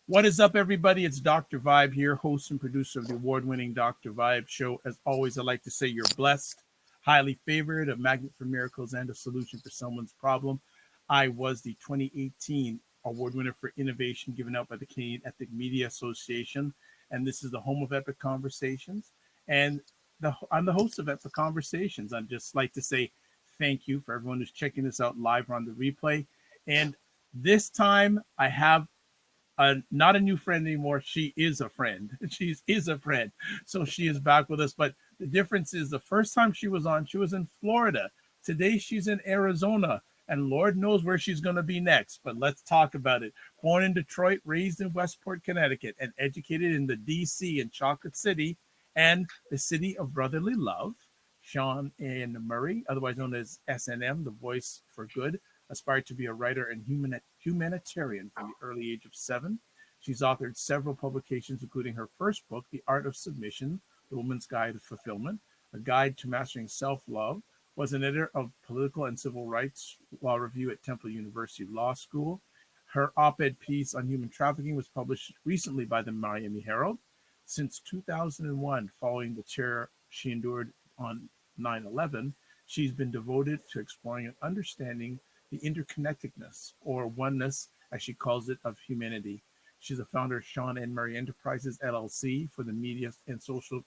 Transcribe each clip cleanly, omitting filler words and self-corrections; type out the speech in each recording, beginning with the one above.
What is up, everybody? It's Dr. Vibe here, host and producer of the award-winning Dr. Vibe show. As always, I like to say you're blessed, highly favored, a magnet for miracles, and a solution for someone's problem. I was the 2018 award winner for innovation given out by the Canadian Ethnic Media Association, and this is the home of Epic Conversations. And I'm the host of Epic Conversations. I'd just like to say thank you for everyone who's checking this out live or on the replay. And this time, I have not a new friend anymore. She is a friend. She is a friend. So she is back with us. But the difference is the first time she was on, she was in Florida. Today she's in Arizona. And Lord knows where she's going to be next. But let's talk about it. Born in Detroit, raised in Westport, Connecticut, and educated in the DC and Chocolate City and the city of brotherly love, Seanne N. Murray, otherwise known as SNM, the voice for good, aspired to be a writer and humanitarian from the early age of 7. She's authored several publications, including her first book, The Art of Submission, The Woman's Guide to Fulfillment, A Guide to Mastering Self-Love, was an editor of Political and Civil Rights Law Review at Temple University Law School. Her op-ed piece on human trafficking was published recently by the Miami Herald. Since 2001, following the terror she endured on 9/11, she's been devoted to exploring and understanding the interconnectedness, or oneness, as she calls it, of humanity. She's the founder of Seanne N. Murray Enterprises, LLC, for the media and social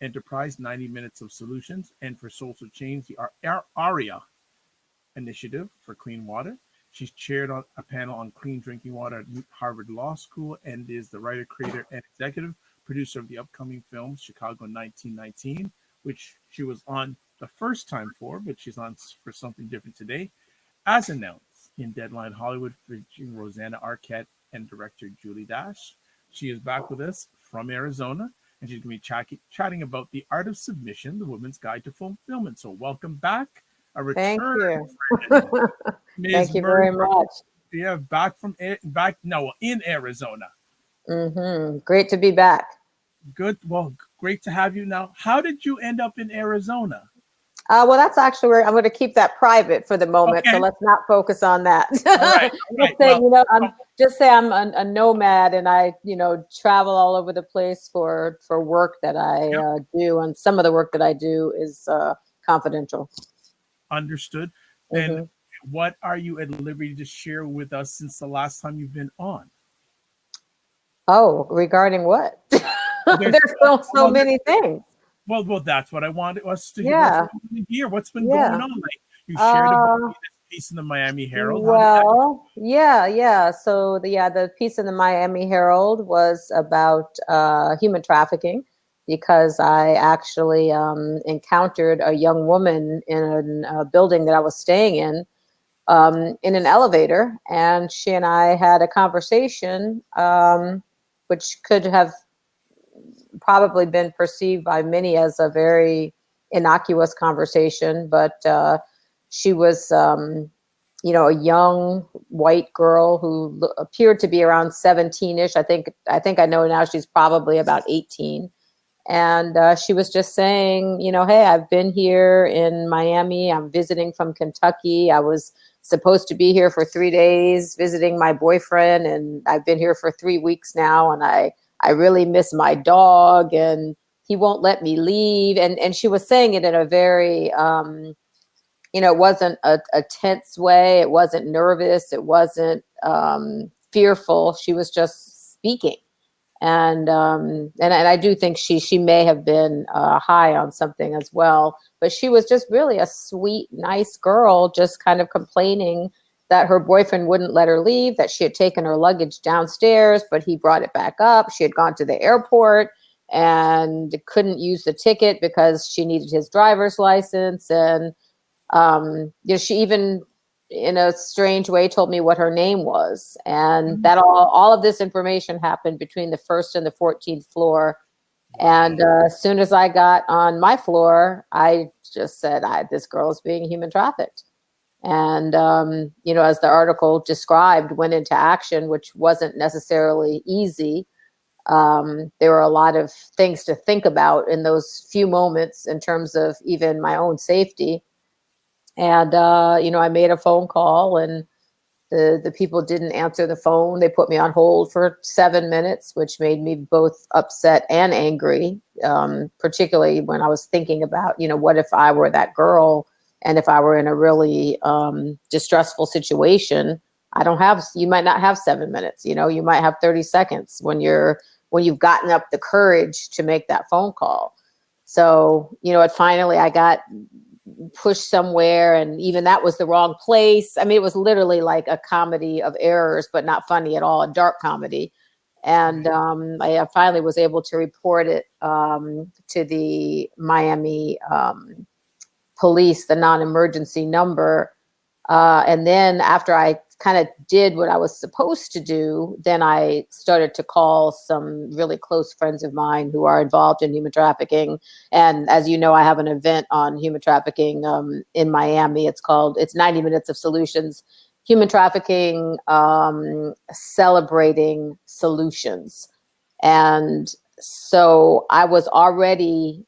enterprise, 90 Minutes of Solutions, and for social change, the ARIA initiative for clean water. She's chaired on a panel on clean drinking water at Harvard Law School and is the writer, creator, and executive producer of the upcoming film Chicago 1919, which she was on the first time for, but she's on for something different today. As announced in Deadline Hollywood, featuring Rosanna Arquette and director Julie Dash. She is back with us from Arizona, and she's going to be chatting about The Art of Submission, the Woman's Guide to Fulfillment. So welcome back. A return. Thank you. Thank you very much. Yeah, in Arizona. Great to be back. Good. Well, great to have you now. How did you end up in Arizona? Well, that's actually where I'm going to keep that private for the moment. Okay. So let's not focus on that. I'm a nomad, and I, travel all over the place for work that I do, and some of the work that I do is confidential. Understood. And what are you at liberty to share with us since the last time you've been on? Oh, regarding what? There's so many things. Well, that's what I wanted us to hear. What's been going on? Like you shared about this piece in the Miami Herald. So the piece in the Miami Herald was about human trafficking, because I actually encountered a young woman in a building that I was staying in an elevator, and she and I had a conversation, which could have probably been perceived by many as a very innocuous conversation, but she was, a young white girl who appeared to be around 17-ish. I think I know now she's probably about 18. And she was just saying, hey, I've been here in Miami. I'm visiting from Kentucky. I was supposed to be here for 3 days visiting my boyfriend, and I've been here for 3 weeks now, and I really miss my dog, and he won't let me leave. And she was saying it in a very, it wasn't a tense way. It wasn't nervous. It wasn't fearful. She was just speaking. And I do think she may have been high on something as well, but she was just really a sweet, nice girl, just kind of complaining that her boyfriend wouldn't let her leave, that she had taken her luggage downstairs, but he brought it back up. She had gone to the airport and couldn't use the ticket because she needed his driver's license. And she even, in a strange way, told me what her name was. And that all of this information happened between the 1st and the 14th floor. And as soon as I got on my floor, I just said, this girl is being human trafficked. And, as the article described, went into action, which wasn't necessarily easy. There were a lot of things to think about in those few moments in terms of even my own safety. And, I made a phone call, and The people didn't answer the phone. They put me on hold for 7 minutes, which made me both upset and angry, particularly when I was thinking about, what if I were that girl and if I were in a really distressful situation. You might not have 7 minutes, you might have 30 seconds when you've gotten up the courage to make that phone call. So, I got pushed somewhere, and even that was the wrong place. I mean, it was literally like a comedy of errors, but not funny at all, a dark comedy. And I finally was able to report it to the Miami police, the non-emergency number. And then after I kind of did what I was supposed to do, then I started to call some really close friends of mine who are involved in human trafficking. And as you know, I have an event on human trafficking in Miami. It's 90 Minutes of Solutions, Human Trafficking, Celebrating Solutions. And so I was already,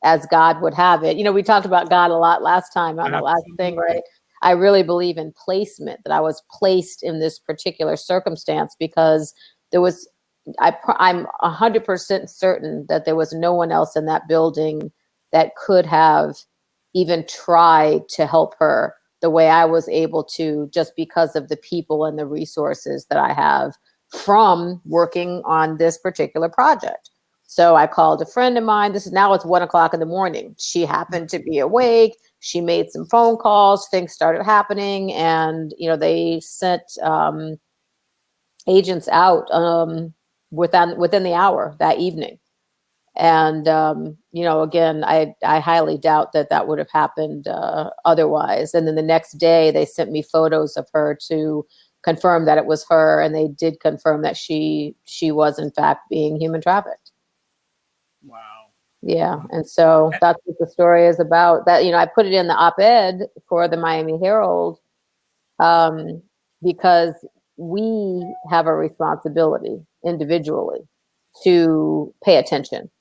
as God would have it. We talked about God a lot last time on the last thing, right? I really believe in placement, that I was placed in this particular circumstance because I'm 100% certain that there was no one else in that building that could have even tried to help her the way I was able to, just because of the people and the resources that I have from working on this particular project. So I called a friend of mine. It's 1:00 in the morning. She happened to be awake. She made some phone calls. Things started happening, and they sent agents out within the hour that evening. And again, I highly doubt that would have happened otherwise. And then the next day, they sent me photos of her to confirm that it was her, and they did confirm that she was in fact being human trafficked. Wow. Yeah, and so that's what the story is about. That I put it in the op-ed for the Miami Herald because we have a responsibility individually to pay attention,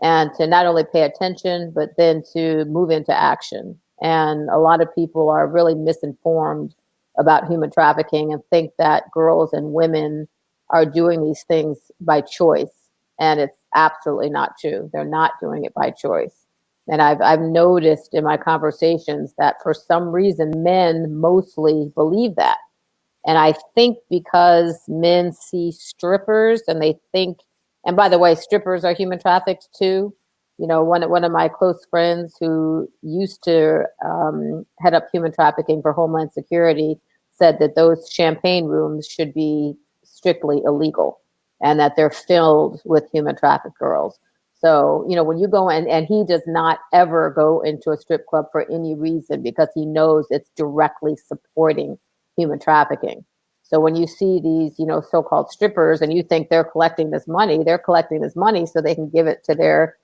and to not only pay attention, but then to move into action. And a lot of people are really misinformed about human trafficking and think that girls and women are doing these things by choice. And it's absolutely not true. They're not doing it by choice. And I've noticed in my conversations that for some reason, men mostly believe that. And I think because men see strippers and they think, and by the way, strippers are human trafficked too. One of my close friends who used to head up human trafficking for Homeland Security said that those champagne rooms should be strictly illegal and that they're filled with human trafficked girls. So, when you go in, and he does not ever go into a strip club for any reason because he knows it's directly supporting human trafficking. So when you see these, so-called strippers and you think they're collecting this money so they can give it to their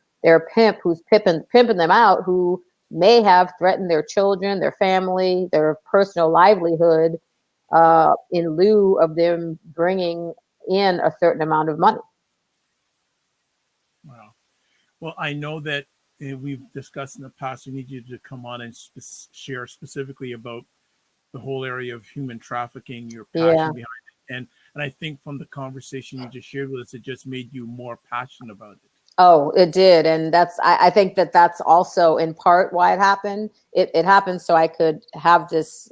pimp who's pimping them out, who may have threatened their children, their family, their personal livelihood in lieu of them bringing in a certain amount of money. Wow. Well, I know that we've discussed in the past, we need you to come on and share specifically about the whole area of human trafficking, your Yeah. passion behind it. And I think from the conversation you just shared with us, it just made you more passionate about it. Oh, it did. And I think that's also in part why it happened. It happened so I could have this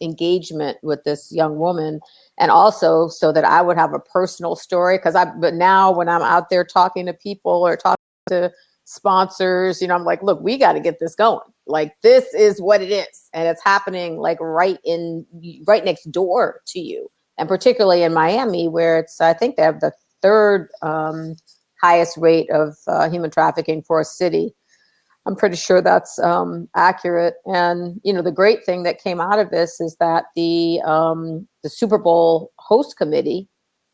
engagement with this young woman, and also so that I would have a personal story. But now when I'm out there talking to people or talking to sponsors, I'm like, look, we got to get this going. Like, this is what it is. And it's happening like right next door to you. And particularly in Miami, where I think they have the third highest rate of human trafficking for a city. I'm pretty sure that's accurate. And the great thing that came out of this is that the Super Bowl host committee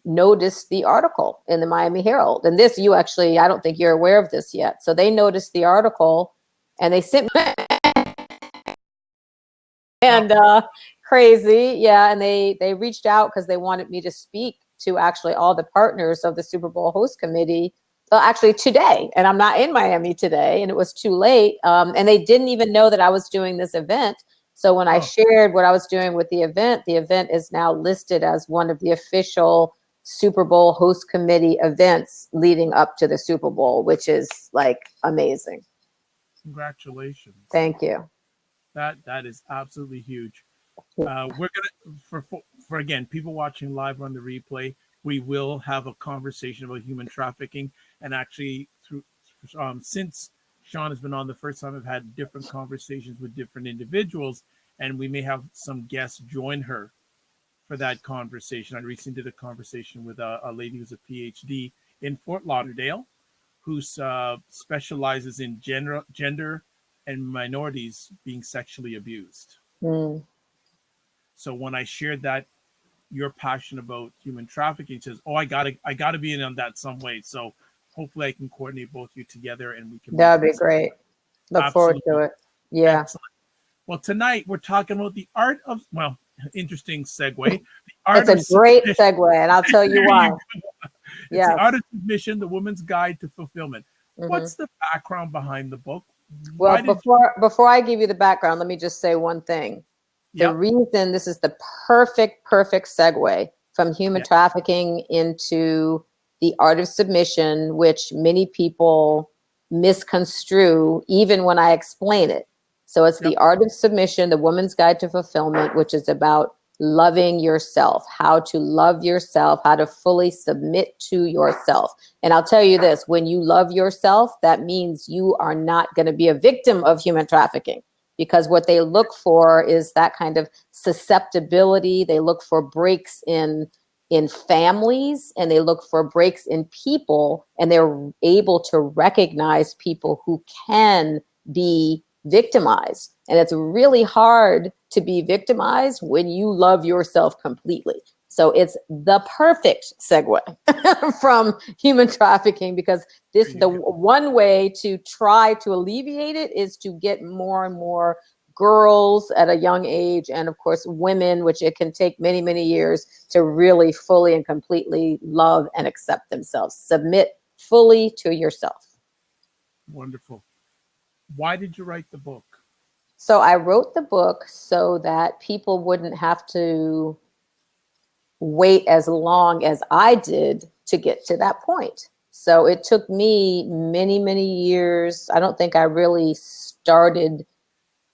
noticed the article in the Miami Herald. And this, I don't think you're aware of this yet. So they noticed the article, and they sent me and crazy, yeah. And they reached out because they wanted me to speak to actually all the partners of the Super Bowl host committee. Well, actually today, and I'm not in Miami today, and it was too late. And they didn't even know that I was doing this event. So when I Oh, shared what I was doing with the event is now listed as one of the official Super Bowl host committee events leading up to the Super Bowl, which is like amazing. congratulations. Thank you. That is absolutely huge. We're gonna for again people watching live on the replay. We will have a conversation about human trafficking, and actually through since Sean has been on the first time, I've had different conversations with different individuals, and we may have some guests join her for that conversation. I recently did a conversation with a lady who's a PhD in Fort Lauderdale, who specializes in gender and minorities being sexually abused. Mm. So when I shared that you're passionate about human trafficking, says, "Oh, I gotta be in on that some way." So hopefully I can coordinate both you together and we can meet That'd at be some. great. Look forward to Absolutely it. Yeah. excellent. Well, tonight we're talking about the art of interesting segue, the art It's of a great submission. segue, and I'll tell you There you why. go. It's the art Yes. of submission, the woman's guide to fulfillment. Hmm. What's the background behind the book? Well, Why did before I give you the background, let me just say one thing. The Yep, reason this is the perfect segue from human yeah, trafficking into the art of submission, which many people misconstrue even when I explain it. So it's yep, the art of submission, the woman's guide to fulfillment, which is about loving yourself, how to love yourself, how to fully submit to yourself. And I'll tell you this, when you love yourself, that means you are not going to be a victim of human trafficking, because what they look for is that kind of susceptibility. They look for breaks in families, and they look for breaks in people, and they're able to recognize people who can be victimized. And it's really hard to be victimized when you love yourself completely. So it's the perfect segue from human trafficking, because there this you the go. one way to try to alleviate it is to get more and more girls at a young age, and of course women, which it can take many years, to really fully and completely love and accept themselves. Submit fully to yourself. Wonderful. Why did you write the book? So I wrote the book so that people wouldn't have to wait as long as I did to get to that point. So it took me many years. I don't think I really started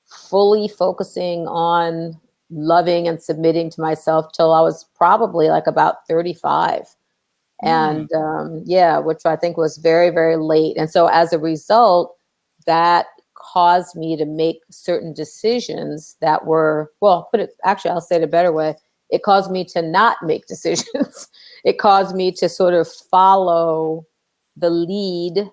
fully focusing on loving and submitting to myself till I was probably like about 35. Hmm. And yeah, which I think was very late. And so as a result, that caused me to make certain decisions that were, well, put it, actually, I'll say it a better way. It caused me to not make decisions. It caused me to sort of follow the lead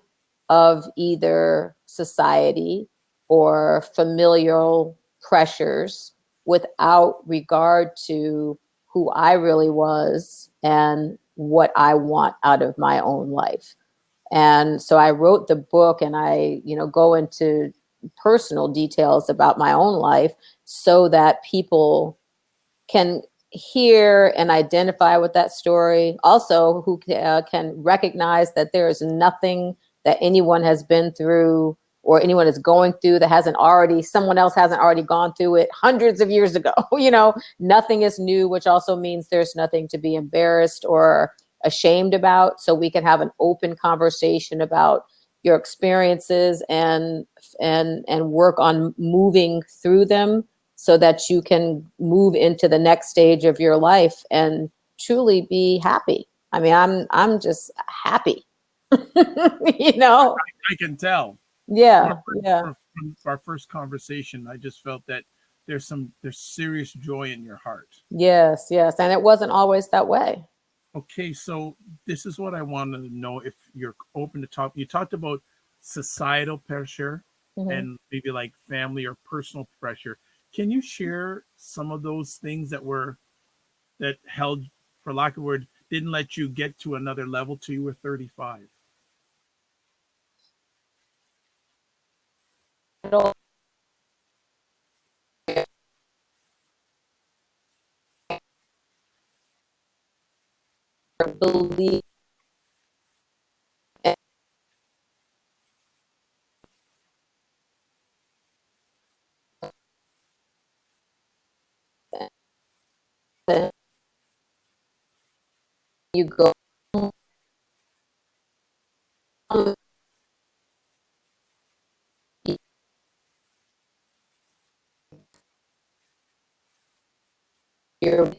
of either society or familial pressures without regard to who I really was and what I want out of my own life. And so I wrote the book, and I, go into personal details about my own life so that people can hear and identify with that story. Also, who can recognize that there is nothing that anyone has been through or anyone is going through that hasn't already, someone else hasn't already gone through it hundreds of years ago. Nothing is new, which also means there's nothing to be embarrassed or ashamed about. So we can have an open conversation about your experiences and work on moving through them so that you can move into the next stage of your life and truly be happy. I mean, I'm just happy. you know? I can tell. From, Yeah, yeah. from our first conversation, I just felt that there's serious joy in your heart. Yes. And it wasn't always that way. Okay, so this is what I wanted to know if you're open to talk. You talked about societal pressure Mhm. and maybe like family or personal pressure. Can you share some of those things that held, for lack of a word, didn't let you get to another level till you were 35? I don't believe go your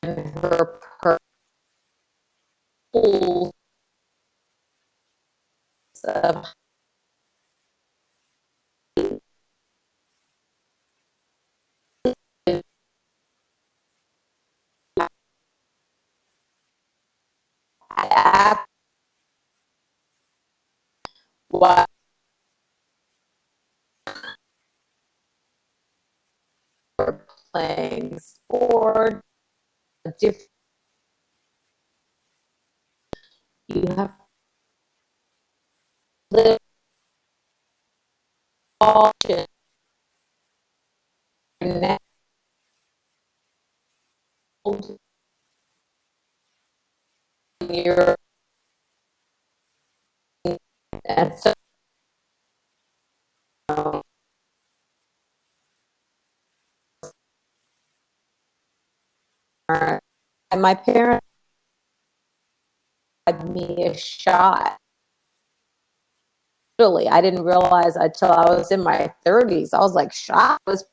her pulse of what playing sport, different, you have little options your and so and my parents had me a shot. Really, I didn't realize until I was in my 30s. I was like, shot was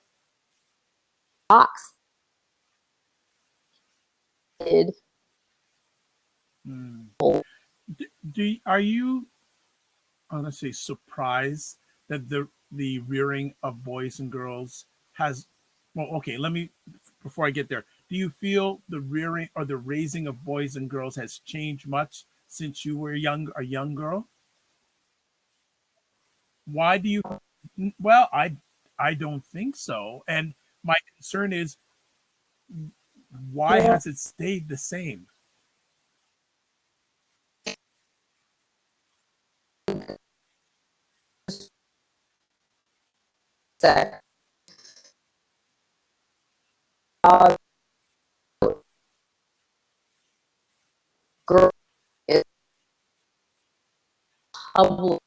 box. Mm. Are you, let's say, surprised that the rearing of boys and girls has, well, okay, let me, before I get there, do you feel the rearing or the raising of boys and girls has changed much since you were a young girl? Why do you, well, I don't think so. And my concern is, why has it stayed the same? Sex. Uh, girl is public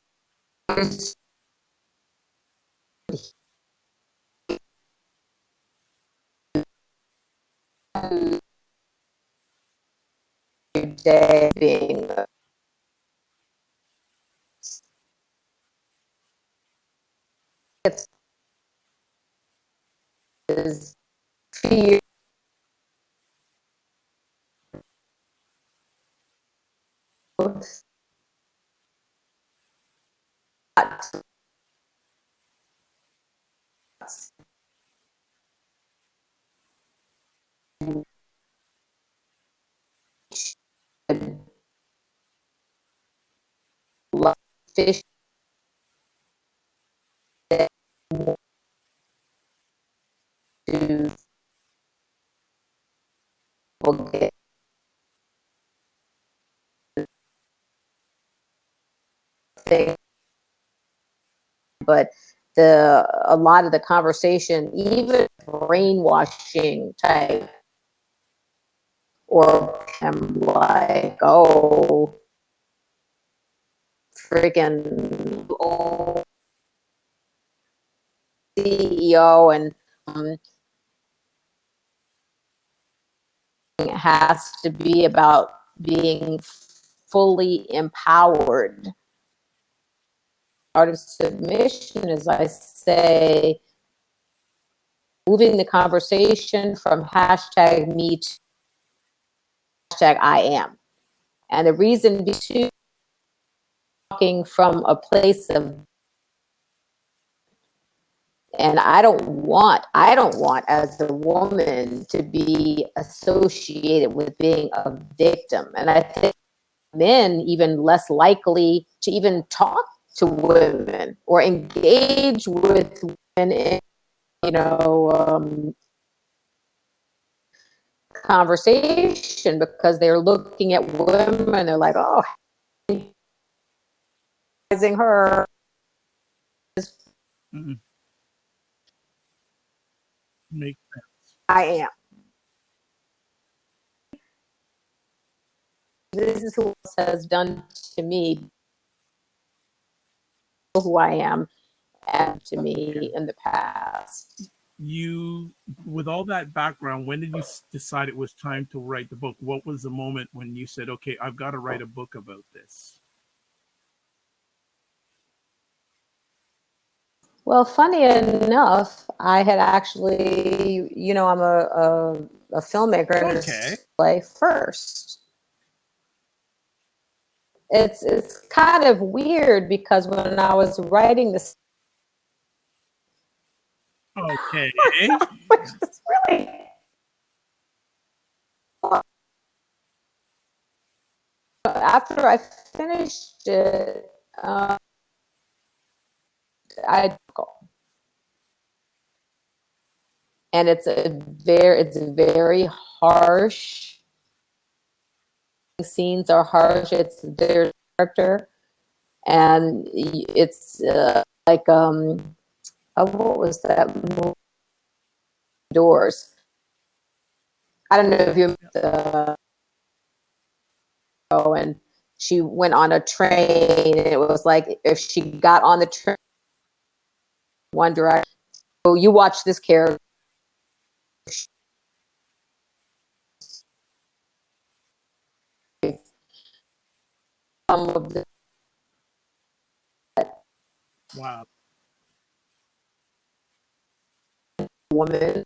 day being it's is fear fish to get things, but the a lot of the conversation, even brainwashing type, or I'm like, oh, freaking old CEO and it has to be about being fully empowered. Art of submission, as I say, moving the conversation from hashtag me to hashtag I am. And the reason being talking from a place of, and I don't want as a woman to be associated with being a victim. And I think men even less likely to even talk to women or engage with women in, you know, conversation because they're looking at women. They're like, oh, her. Mm-mm. Make sense. I am. This is who else has done to me who I am and to Yeah. me in the past. you, with all that background, when did you decide it was time to write the book? What was the moment when you said, okay, I've got to write a book about this? Well, funny enough, I had actually, I'm a filmmaker and Okay. play first. It's kind of weird because when I was writing this, Okay. which is really after I finished it, I and it's very harsh. Scenes are harsh. It's their character, and it's like what was that movie? Doors. I don't know if you the and she went on a train, and it was like if she got on the train one direction. So you watch this character. Some of the Wow. woman,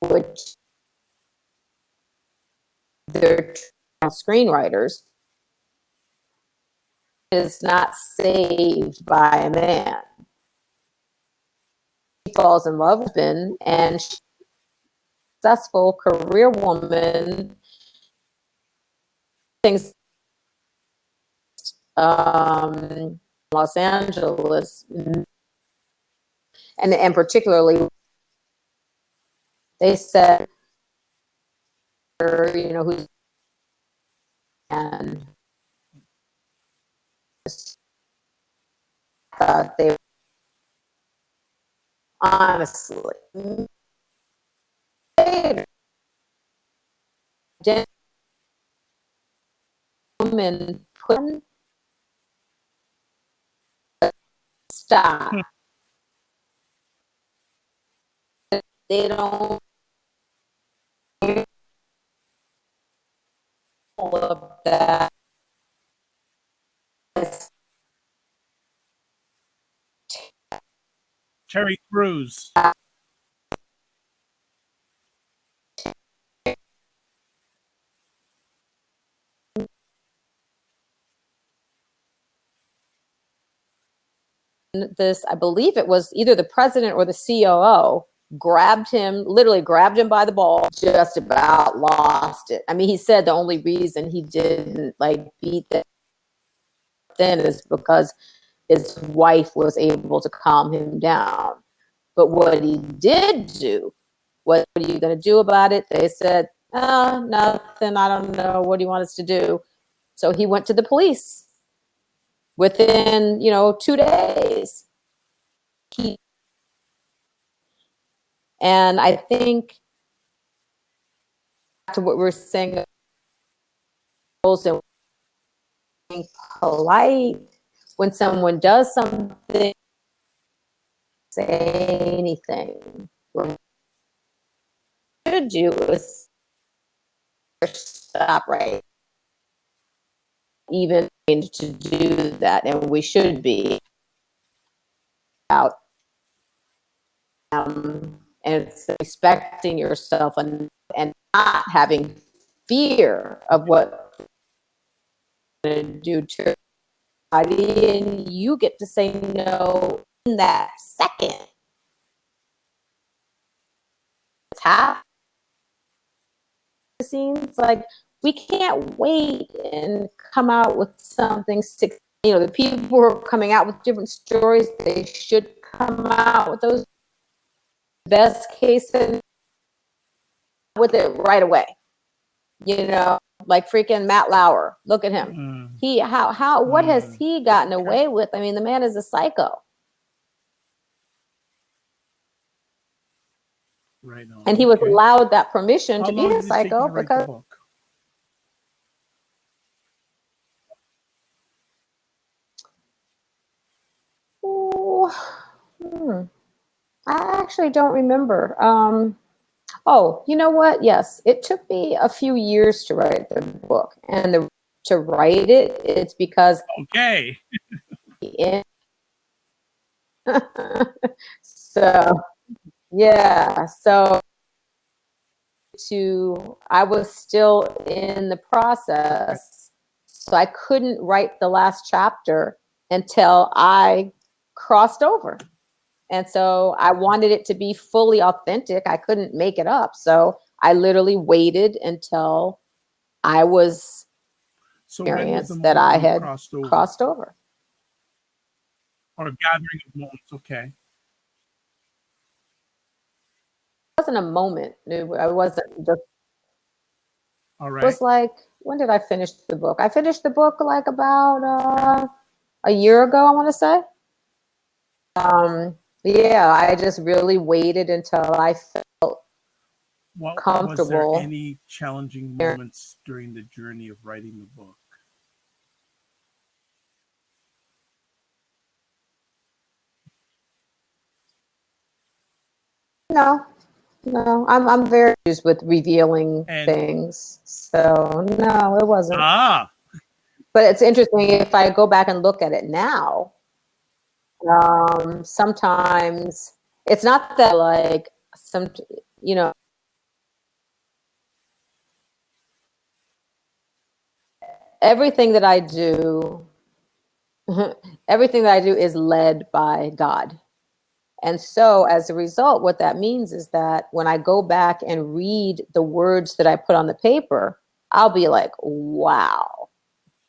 which they're screenwriters, is not saved by a man. She falls in love with him, and she's a successful career woman. Things Los Angeles, and particularly they said, who's and they honestly gentlemen put stop. They don't of that. Terry Crews. This, I believe it was either the president or the COO, literally grabbed him by the ball, just about lost it. I mean, he said the only reason he didn't like beat them then is because his wife was able to calm him down. But what he did do, what are you going to do about it? They said, nothing, I don't know. What do you want us to do? So he went to the police within, 2 days. And I think to what we're saying, and being polite when someone does something, say anything. What you should do is stop right, even to do that, and we should be out and it's respecting yourself and not having fear of what you're going to do to body, and you get to say no in that second. It's half the scenes like we can't wait and come out with something six. The people who are coming out with different stories, they should come out with those best case and with it right away. Like freaking Matt Lauer. Look at him. He what has he gotten away with? I mean, the man is a psycho. Right on. And he was Okay. allowed that permission How to be long a did it take you psycho to write the because book? oh, I actually don't remember. Oh, you know what? Yes, it took me a few years to write the book, and to write it, it's because Okay. in, so yeah, so I was still in the process, so I couldn't write the last chapter until I crossed over. And so I wanted it to be fully authentic. I couldn't make it up. So I literally waited until I was So when was the experienced that moment I when you had crossed over? crossed over. Or a gathering of moments? Okay. It wasn't a moment. I wasn't just, All it right. was like, when did I finish the book? I finished the book like about a year ago, I want to say. Yeah, I just really waited until I felt What was there comfortable. any challenging moments during the journey of writing the book? No, no, I'm very used with revealing And things. So no, it wasn't. ah, But it's interesting if I go back and look at it now, sometimes it's not that like some, you know, everything that I do, everything that I do is led by God. And so as a result, what that means is that when I go back and read the words that I put on the paper, I'll be like, wow,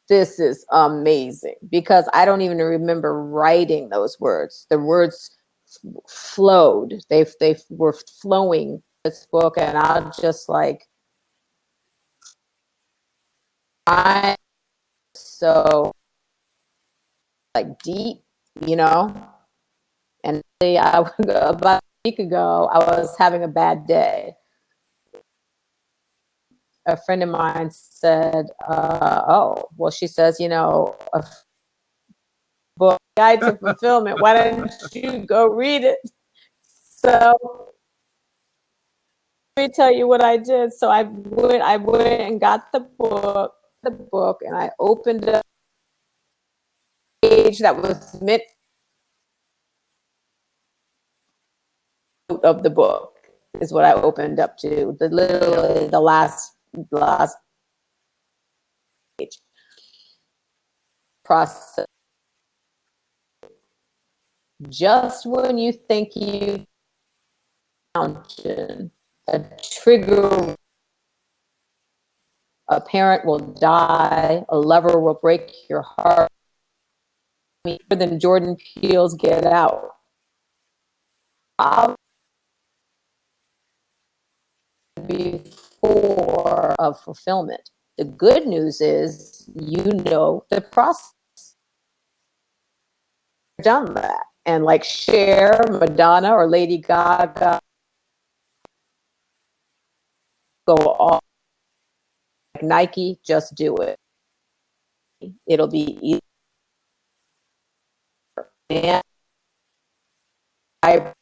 this is amazing, because I don't even remember writing those words. The words flowed. They were flowing this book, and I'll just like, I so like deep, you know. And about a week ago, I was having a bad day. A friend of mine said, "Oh, well," she says, "you know, a book guide to fulfillment. Why don't you go read it?" So let me tell you what I did. So I went and got the book, and I opened a page that was meant of the book is what I opened up to. The yeah, literally the last page process. Just when you think you found a trigger, a parent will die, a lover will break your heart. More than Jordan Peele's Get Out. Before of fulfillment. The good news is, you know, the process done that. And like Cher, Madonna, or Lady Gaga go all like Nike, just do it. It'll be easy. And I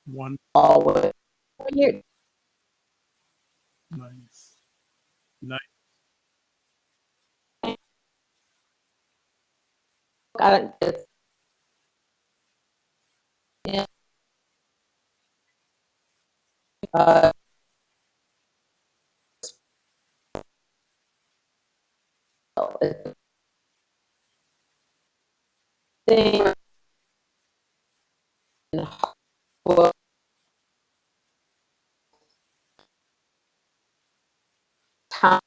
one always nice, nice. I don't, it's, uh, thing time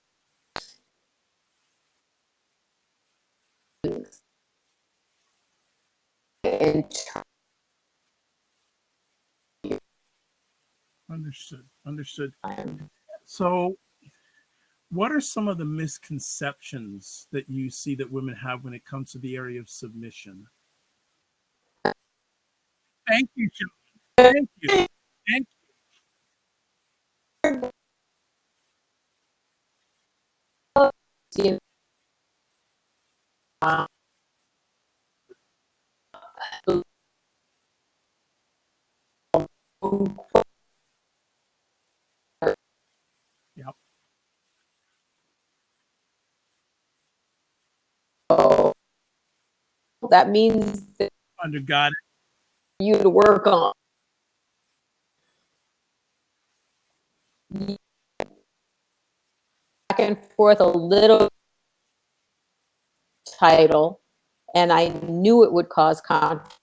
and Understood. Understood. time. So, what are some of the misconceptions that you see that women have when it comes to the area of submission? Thank you, Sean. Thank you. Thank You know, Yep. That means that Under God. you to work on back and forth a little title, and I knew it would cause conflict.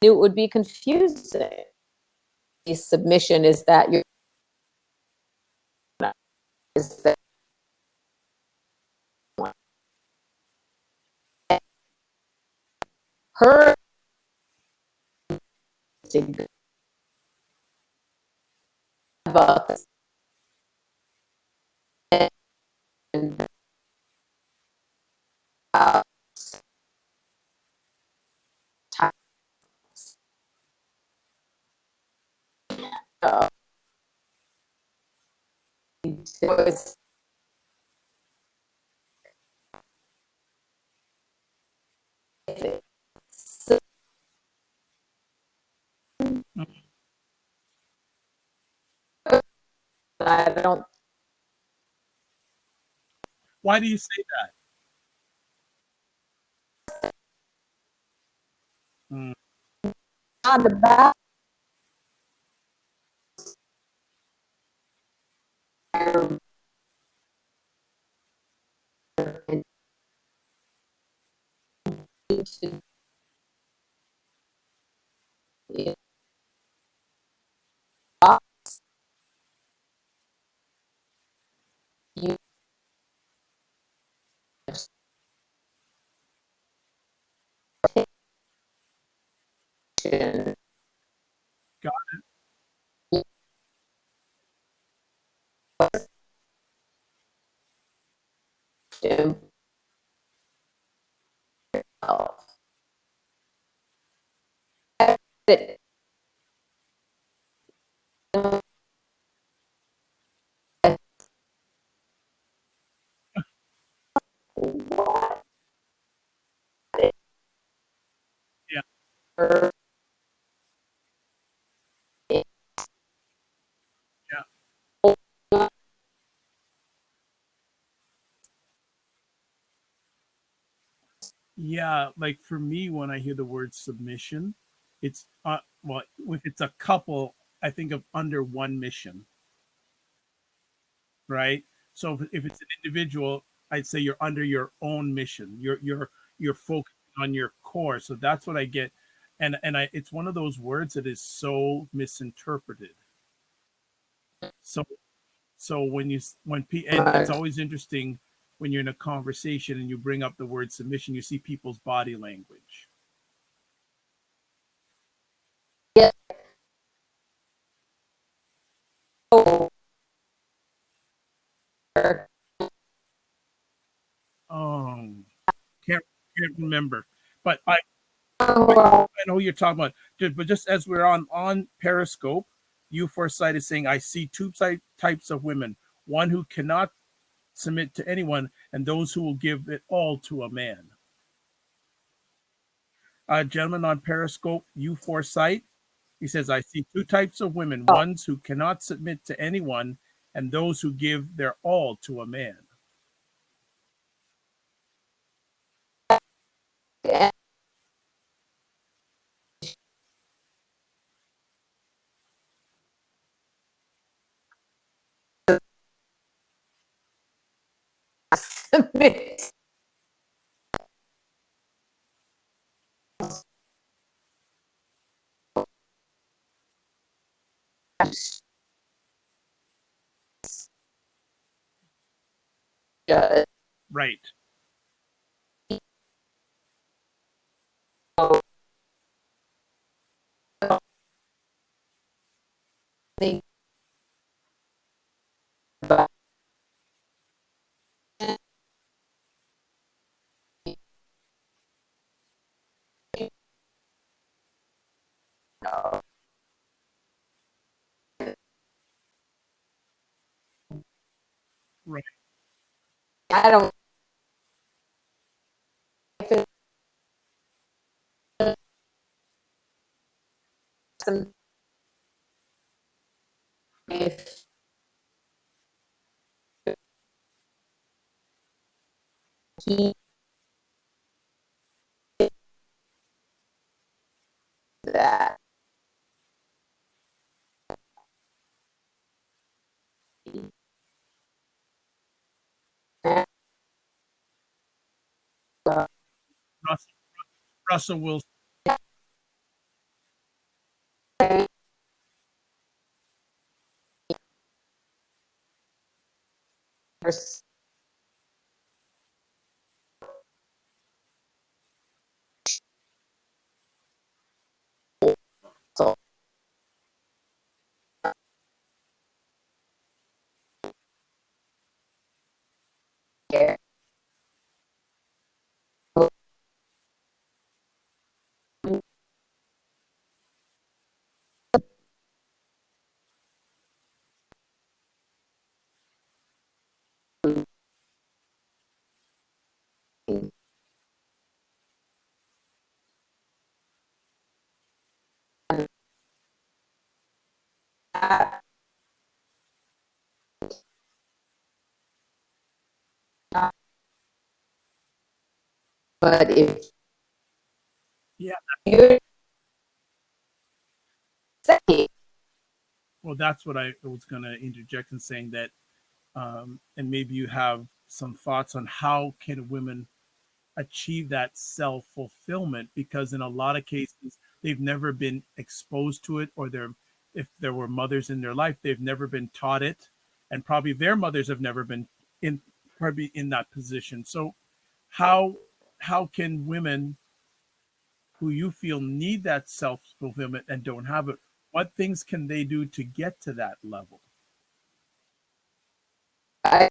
It would be confusing. The submission is that you're is that her about this and uh, was Mm. I don't Why do you say that? Mm. on the back and you God. Yeah. Yeah. Yeah. Like for me, when I hear the word submission, it's well, if it's a couple, I think of under one mission, right? So if it's an individual, I'd say you're under your own mission. You're focusing on your core. So that's what I get, and I it's one of those words that is so misinterpreted. So when and it's always interesting when you're in a conversation and you bring up the word submission, you see people's body language. get Oh, can't can't remember, but I know who you're talking about. But just as we're on Periscope, you Foresight is saying I see two types of women: one who cannot submit to anyone, and those who will give it all to a man. Gentleman on Periscope, you Foresight, he says I see two types of women: ones who cannot submit to anyone, and those who give their all to a man. Right. Right. I don't he that Russell, Russell Wilson. But if Yeah. you're saying, Well, that's what I was going to interject in saying that, and maybe you have some thoughts on how can women achieve that self fulfillment, because in a lot of cases they've never been exposed to it, or they're, if there were mothers in their life, they've never been taught it, and probably their mothers have never been in, probably in that position. So how how can women who you feel need that self fulfillment and don't have it, what things can they do to get to that level? I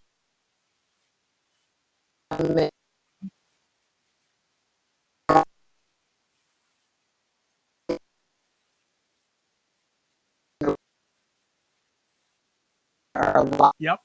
are a lot Yep.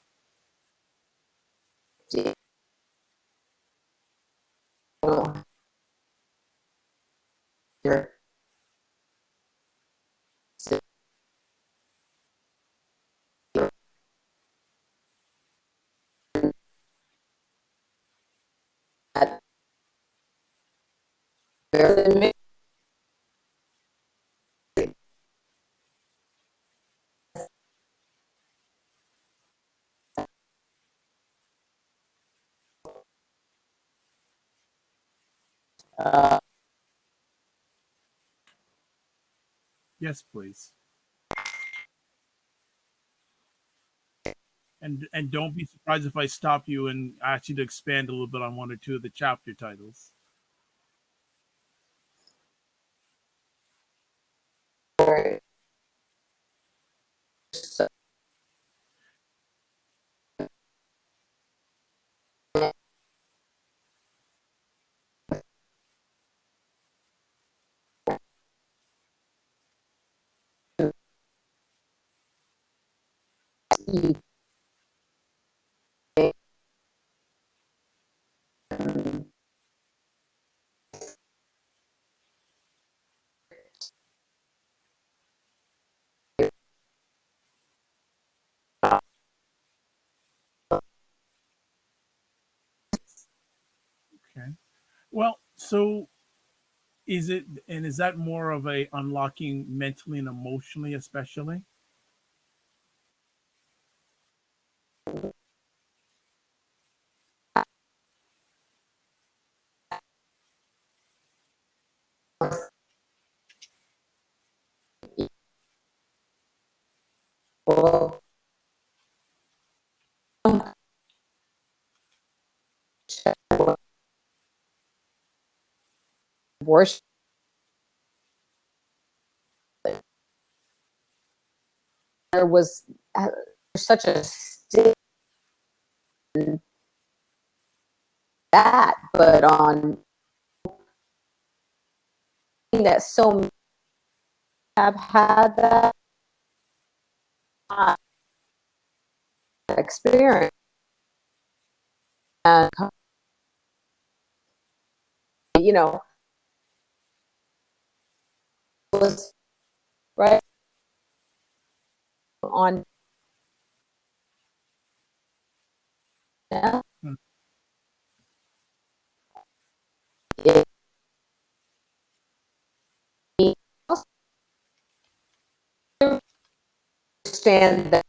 uh, Yes, please. And don't be surprised if I stop you and ask you to expand a little bit on one or two of the chapter titles. you Okay. Well, so is it, and is that more of a unlocking mentally and emotionally, especially? will abortion. There was such a stigma that, but on that so many have had that experience and you know was right on understand that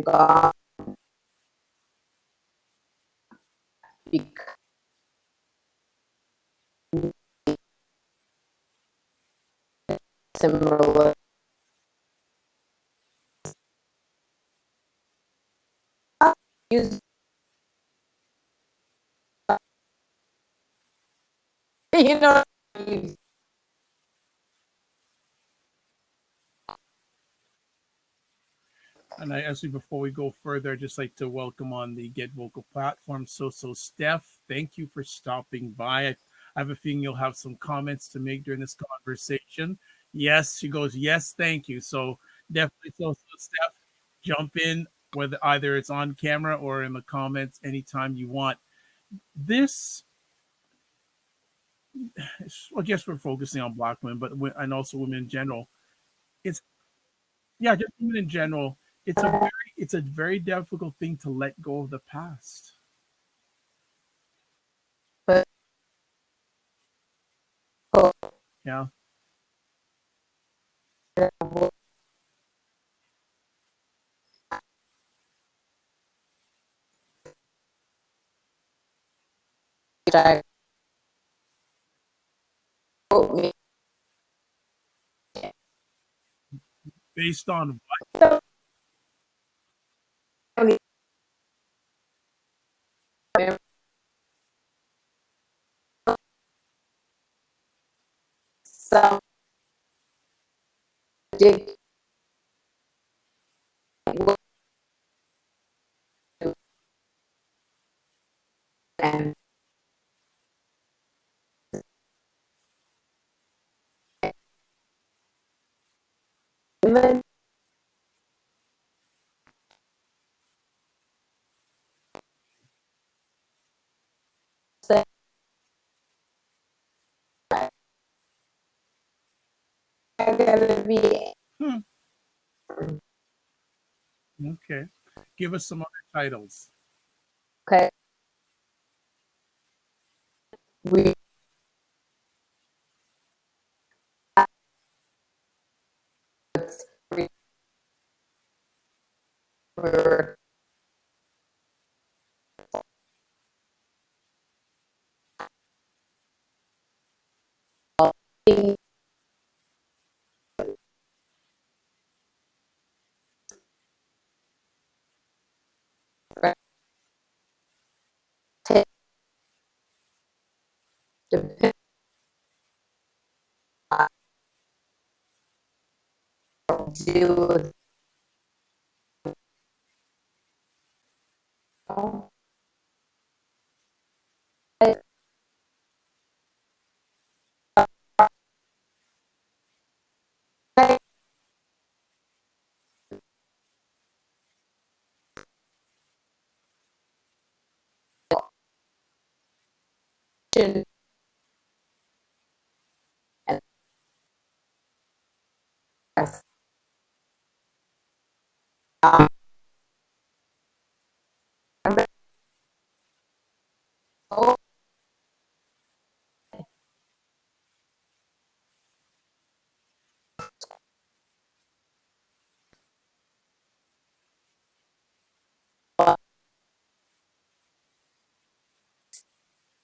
God similar. You know, And I actually, before we go further, I'd just like to welcome on the Get Vocal platform. So Steph, thank you for stopping by. I have a feeling you'll have some comments to make during this conversation. Yes, she goes, yes, thank you. So definitely, Steph, jump in, whether either it's on camera or in the comments anytime you want. This, I guess we're focusing on Black women, but and also women in general. It's yeah, just women in general. It's a very difficult thing to let go of the past. but Yeah, I quote me. based on Some dig and women say I gotta be hmm, okay. Give us some other titles. okay. We were being dependent on deal with and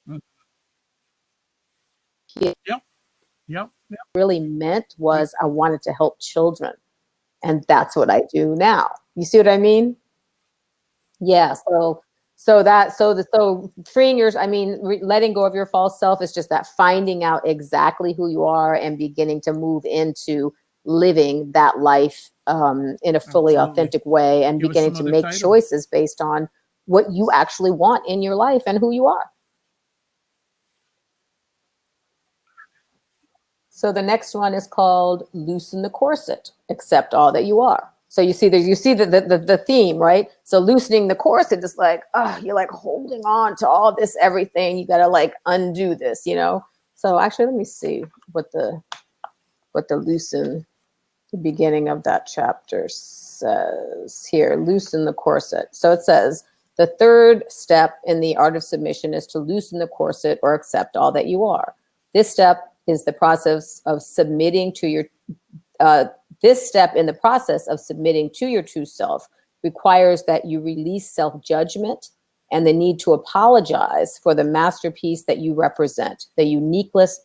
Mm, he yep, yep, yep. really meant We, was I wanted to help children. And that's what I do now. You see what I mean? Yeah. So freeing your, I mean, letting go of your false self is just that finding out exactly who you are and beginning to move into living that life in a fully absolutely. authentic way and Give us beginning some to other make titles. choices based on what you actually want in your life and who you are. So the next one is called Loosen the Corset, Accept All That You Are. So you see you see the theme, right? So loosening the corset is like, oh, you're like holding on to all this everything. You gotta like undo this, you know? So actually let me see what the loosen the beginning of that chapter says here. Loosen the corset. So it says, The third step in the art of submission is to loosen the corset or accept all that you are. This step is the process of submitting to your, this step in the process of submitting to your true self requires that you release self-judgment and the need to apologize for the masterpiece that you represent, the uniqueness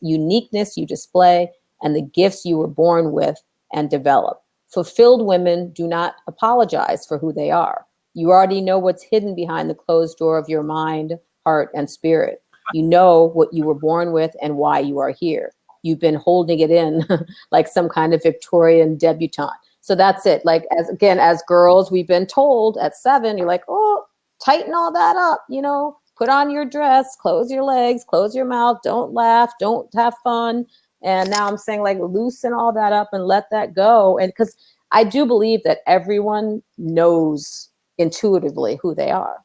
you display, and the gifts you were born with and develop. Fulfilled women do not apologize for who they are. You already know what's hidden behind the closed door of your mind, heart, and spirit. You know what you were born with and why you are here. You've been holding it in like some kind of Victorian debutante. So that's it. Like, as girls, we've been told at 7, you're like, oh, tighten all that up, put on your dress, close your legs, close your mouth, don't laugh, don't have fun. And now I'm saying, like, loosen all that up and let that go. And because I do believe that everyone knows intuitively who they are.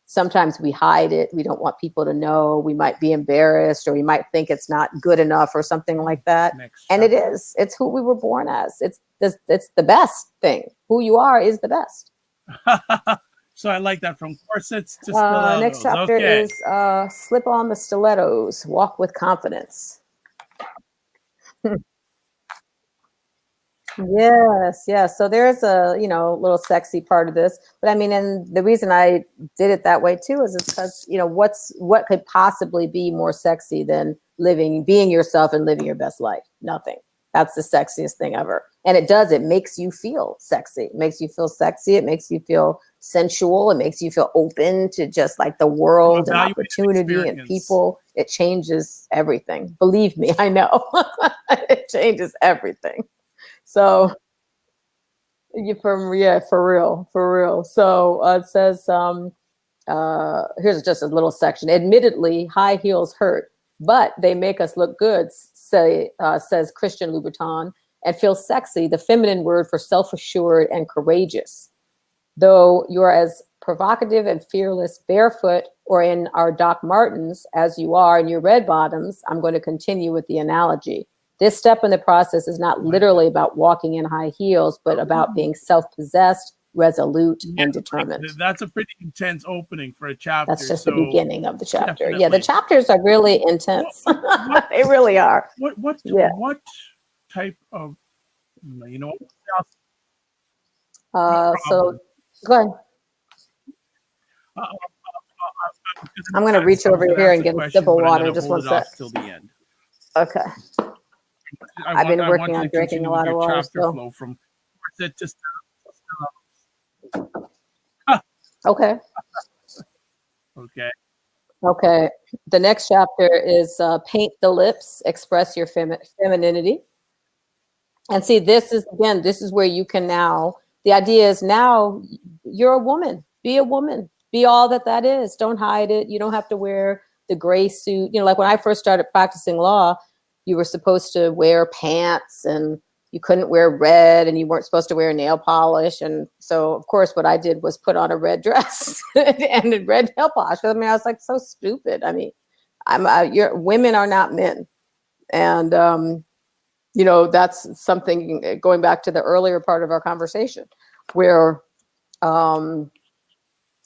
Sometimes we hide it. We don't want people to know. We might be embarrassed, or we might think it's not good enough or something like that. And it is. It's who we were born as. It's the best thing. Who you are is the best. So I like that, from corsets to stilettos. Next chapter is slip on the stilettos, walk with confidence. Yes. So there's a, little sexy part of this, but I mean, and the reason I did it that way too is it's because, what could possibly be more sexy than being yourself and living your best life? Nothing. That's the sexiest thing ever. And it makes you feel sexy. It makes you feel sexy. It makes you feel sensual. It makes you feel open to just like the world and opportunity and people. It changes everything. Believe me, I know. It changes everything. So for real. So it says, here's just a little section. Admittedly, high heels hurt, but they make us look good, says Christian Louboutin, and feel sexy, the feminine word for self-assured and courageous. Though you're as provocative and fearless barefoot or in our Doc Martens as you are in your red bottoms, I'm going to continue with the analogy. This step in the process is not literally about walking in high heels, but about being self-possessed, resolute, and determined. That's a pretty intense opening for a chapter. That's just the beginning of the chapter. Definitely. Yeah, the chapters are really intense. They really are. What type of, so go ahead. I'm going to reach over here and get a sip of water. Just one sec. Till the end. Okay. I've been working on drinking a lot of water. Flow from Okay. Okay. The next chapter is paint the lips, express your femininity. And see, this is where you can now, the idea is now you're a woman. Be a woman. Be all that is. Don't hide it. You don't have to wear the gray suit. Like when I first started practicing law, you were supposed to wear pants and you couldn't wear red and you weren't supposed to wear nail polish. And so, of course, what I did was put on a red dress and a red nail polish. I mean, I was like so stupid. I mean, women are not men. And, that's something going back to the earlier part of our conversation where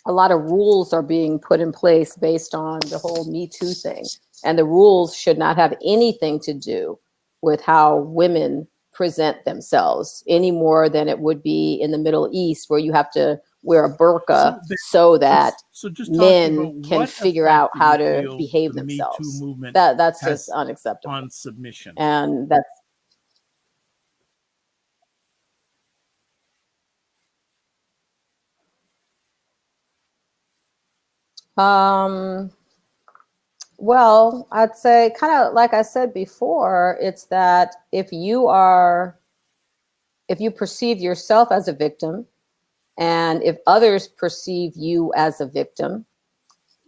a lot of rules are being put in place based on the whole Me Too thing. And the rules should not have anything to do with how women present themselves any more than it would be in the Middle East, where you have to wear a burqa so that men can figure out how to behave themselves. That's just unacceptable. On submission. And that's, well, I'd say kind of like I said before, it's that if you perceive yourself as a victim and if others perceive you as a victim,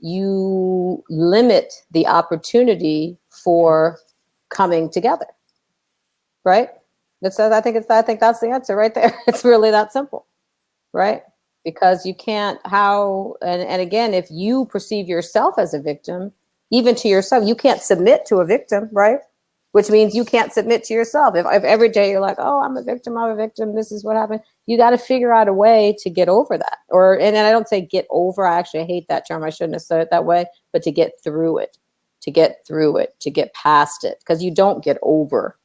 you limit the opportunity for coming together, right? I think that's the answer right there. It's really that simple, right? Because you can't, and again, if you perceive yourself as a victim, even to yourself, you can't submit to a victim, right? which means you can't submit to yourself. If every day you're like, oh, I'm a victim, this is what happened, you got to figure out a way to get over that. And I don't say get over, I actually hate that term, I shouldn't have said it that way, but to get through it, to get past it, because you don't get over,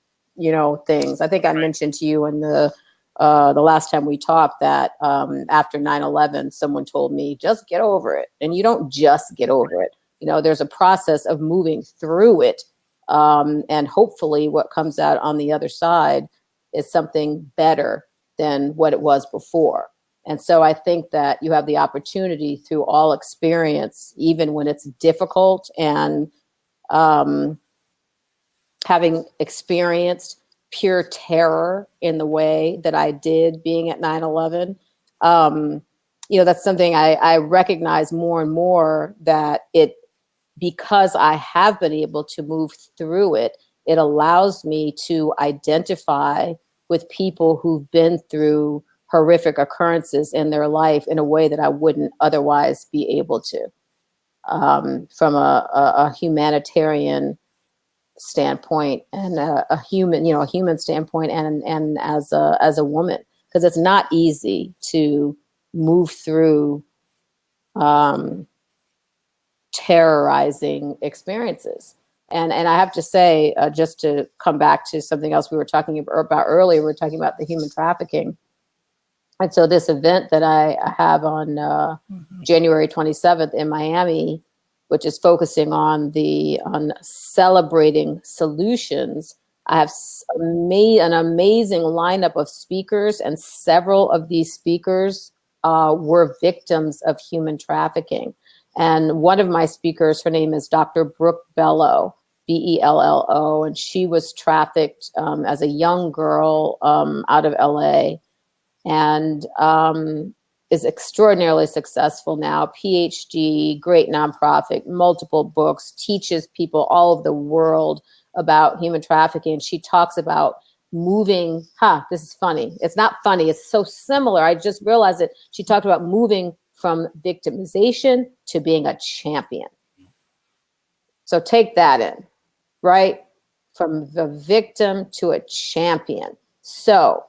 things. I think I mentioned to you in the last time we talked that after 9/11, someone told me, just get over it. And you don't just get over it. There's a process of moving through it. And hopefully what comes out on the other side is something better than what it was before. And so I think that you have the opportunity through all experience, even when it's difficult, and having experienced pure terror in the way that I did being at 9/11, that's something I recognize more and more, that because I have been able to move through it, it allows me to identify with people who've been through horrific occurrences in their life in a way that I wouldn't otherwise be able to, from a humanitarian standpoint, and a human standpoint, and as a woman, because it's not easy to move through terrorizing experiences. And I have to say, just to come back to something else we were talking about earlier, we were talking about the human trafficking. And so this event that I have on January 27th in Miami, which is focusing on celebrating solutions. I have an amazing lineup of speakers, and several of these speakers were victims of human trafficking. And one of my speakers, her name is Dr. Brooke Bello, Bello, and she was trafficked as a young girl out of LA, and is extraordinarily successful now, PhD, great nonprofit, multiple books, teaches people all over the world about human trafficking. She talks about moving, this is funny. It's not funny, it's so similar. I just realized it. She talked about moving from victimization to being a champion. So take that in, right? From the victim to a champion. So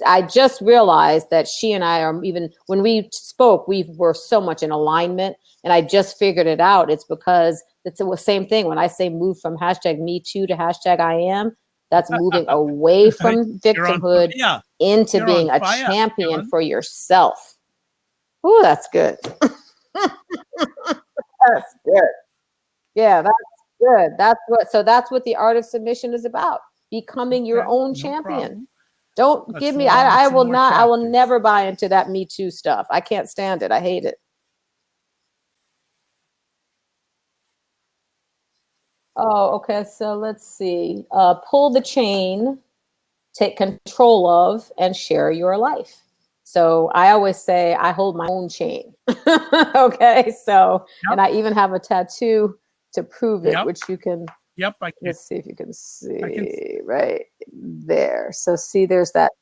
I just realized that she and I are, even when we spoke, we were so much in alignment, and I just figured it out. It's because it's the same thing. When I say move from #MeToo to #IAM, that's moving away from victimhood into being a champion for yourself. Oh, that's good. That's good. Yeah, that's good. That's what the art of submission is about. Becoming your own champion. Don't give me, I will never buy into that Me Too stuff. I can't stand it. I hate it. Oh, okay. So let's see. Pull the chain, take control of, and share your life. So I always say I hold my own chain. Okay. So, and I even have a tattoo to prove it, which you can. Let's see if you can see right there. So see, there's that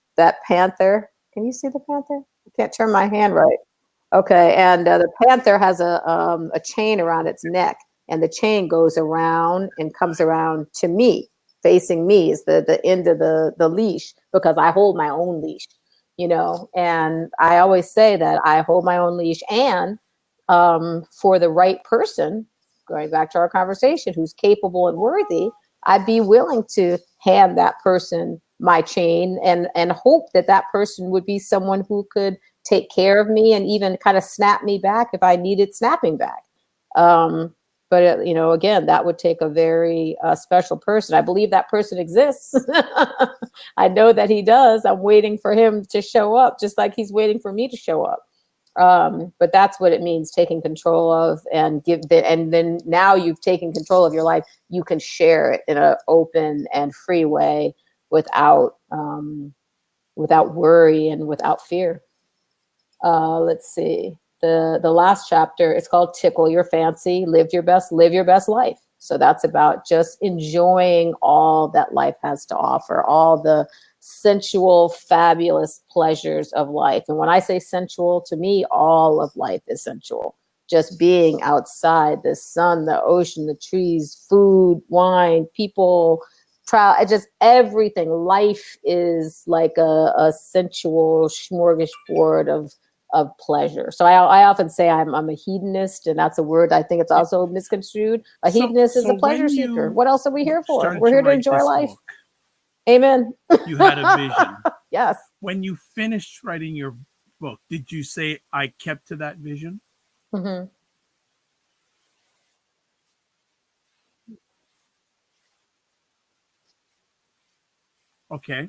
panther. Can you see the panther? I can't turn my hand right. Okay, and the panther has a chain around its neck, and the chain goes around and comes around to me, facing me is the end of the leash, because I hold my own leash, and I always say that I hold my own leash, and for the right person, going back to our conversation, who's capable and worthy, I'd be willing to hand that person my chain, and hope that that person would be someone who could take care of me and even kind of snap me back if I needed snapping back. But again, that would take a very special person. I believe that person exists. I know that he does. I'm waiting for him to show up, just like he's waiting for me to show up. But that's what it means, taking control of, and and then now you've taken control of your life, you can share it in an open and free way without worry and without fear. Let's see. The last chapter, it's called Tickle Your Fancy, live your best life. So that's about just enjoying all that life has to offer, all the sensual, fabulous pleasures of life. And when I say sensual, to me, all of life is sensual. Just being outside, the sun, the ocean, the trees, food, wine, people, trial, it just everything. Life is like a sensual smorgasbord of pleasure. So I often say I'm a hedonist, and that's a word I think it's Yeah. also misconstrued. A So hedonist is so a pleasure when seeker. you What else are we here for? started We're to here to write enjoy this life. book, Amen. you had a vision. Yes. When you finished writing your book, did you say I kept to that vision? Hmm. Okay.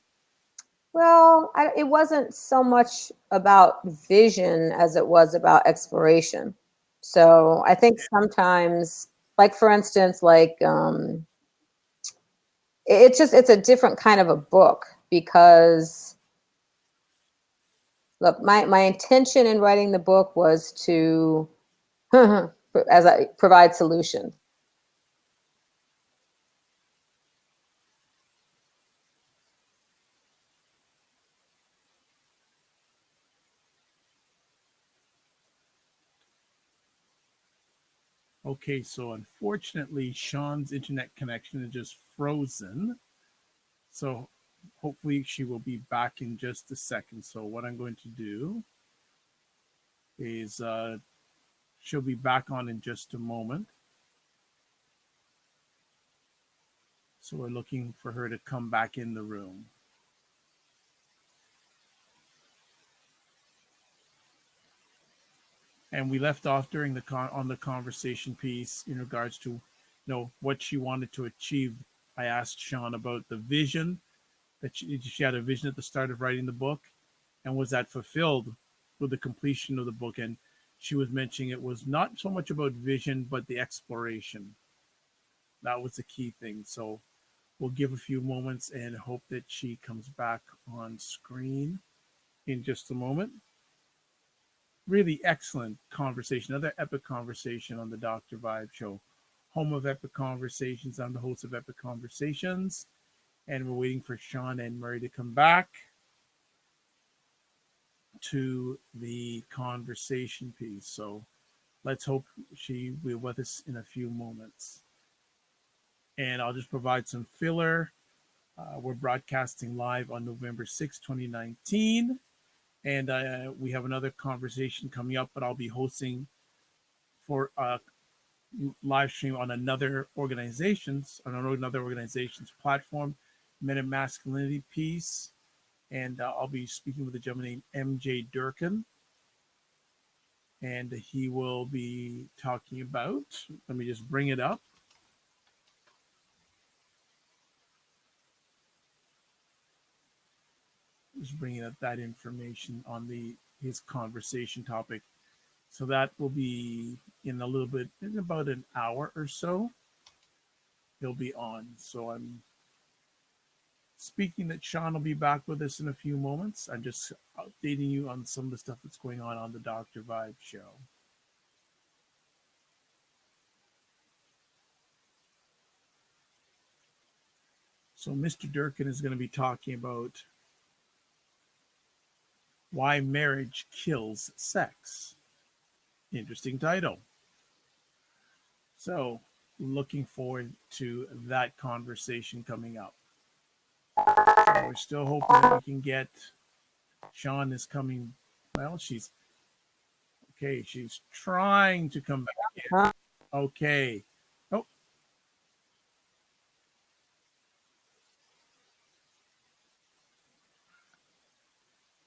Well, it wasn't so much about vision as it was about exploration. So I think sometimes, like for instance, it's just it's a different kind of a book because look, my intention in writing the book was to as I provide solutions. Okay, so unfortunately, Sean's internet connection is just frozen. So hopefully she will be back in just a second. So what I'm going to do is she'll be back on in just a moment. So we're looking for her to come back in the room. And we left off during on the conversation piece in regards to what she wanted to achieve. I asked Sean about the vision that she had a vision at the start of writing the book, and was that fulfilled with the completion of the book? And she was mentioning it was not so much about vision but the exploration. That was the key thing. So we'll give a few moments and hope that she comes back on screen in just a moment. Really excellent conversation, another epic conversation on the Dr. Vibe Show, home of epic conversations. I'm the host of Epic Conversations, and we're waiting for Seanne and Murray to come back to the conversation piece. So let's hope she will be with us in a few moments. And I'll just provide some filler. We're broadcasting live on November 6, 2019. And we have another conversation coming up, but I'll be hosting for live stream on another organization's platform, Meta Masculinity Piece, and I'll be speaking with a gentleman named MJ Durkin, and he will be talking about. Let me just bring it up. Just bringing up that information on the his conversation topic. So that will be in a little bit, in about an hour or so. He'll be on. So I'm speaking that Sean will be back with us in a few moments. I'm just updating you on some of the stuff that's going on the Dr. Vibe show. So Mr. Durkin is going to be talking about why marriage kills sex. Interesting title. So looking forward to that conversation coming up. So we're still hoping that we can get Sean is coming. Well, she's okay. She's trying to come back Huh? in. Okay. Oh,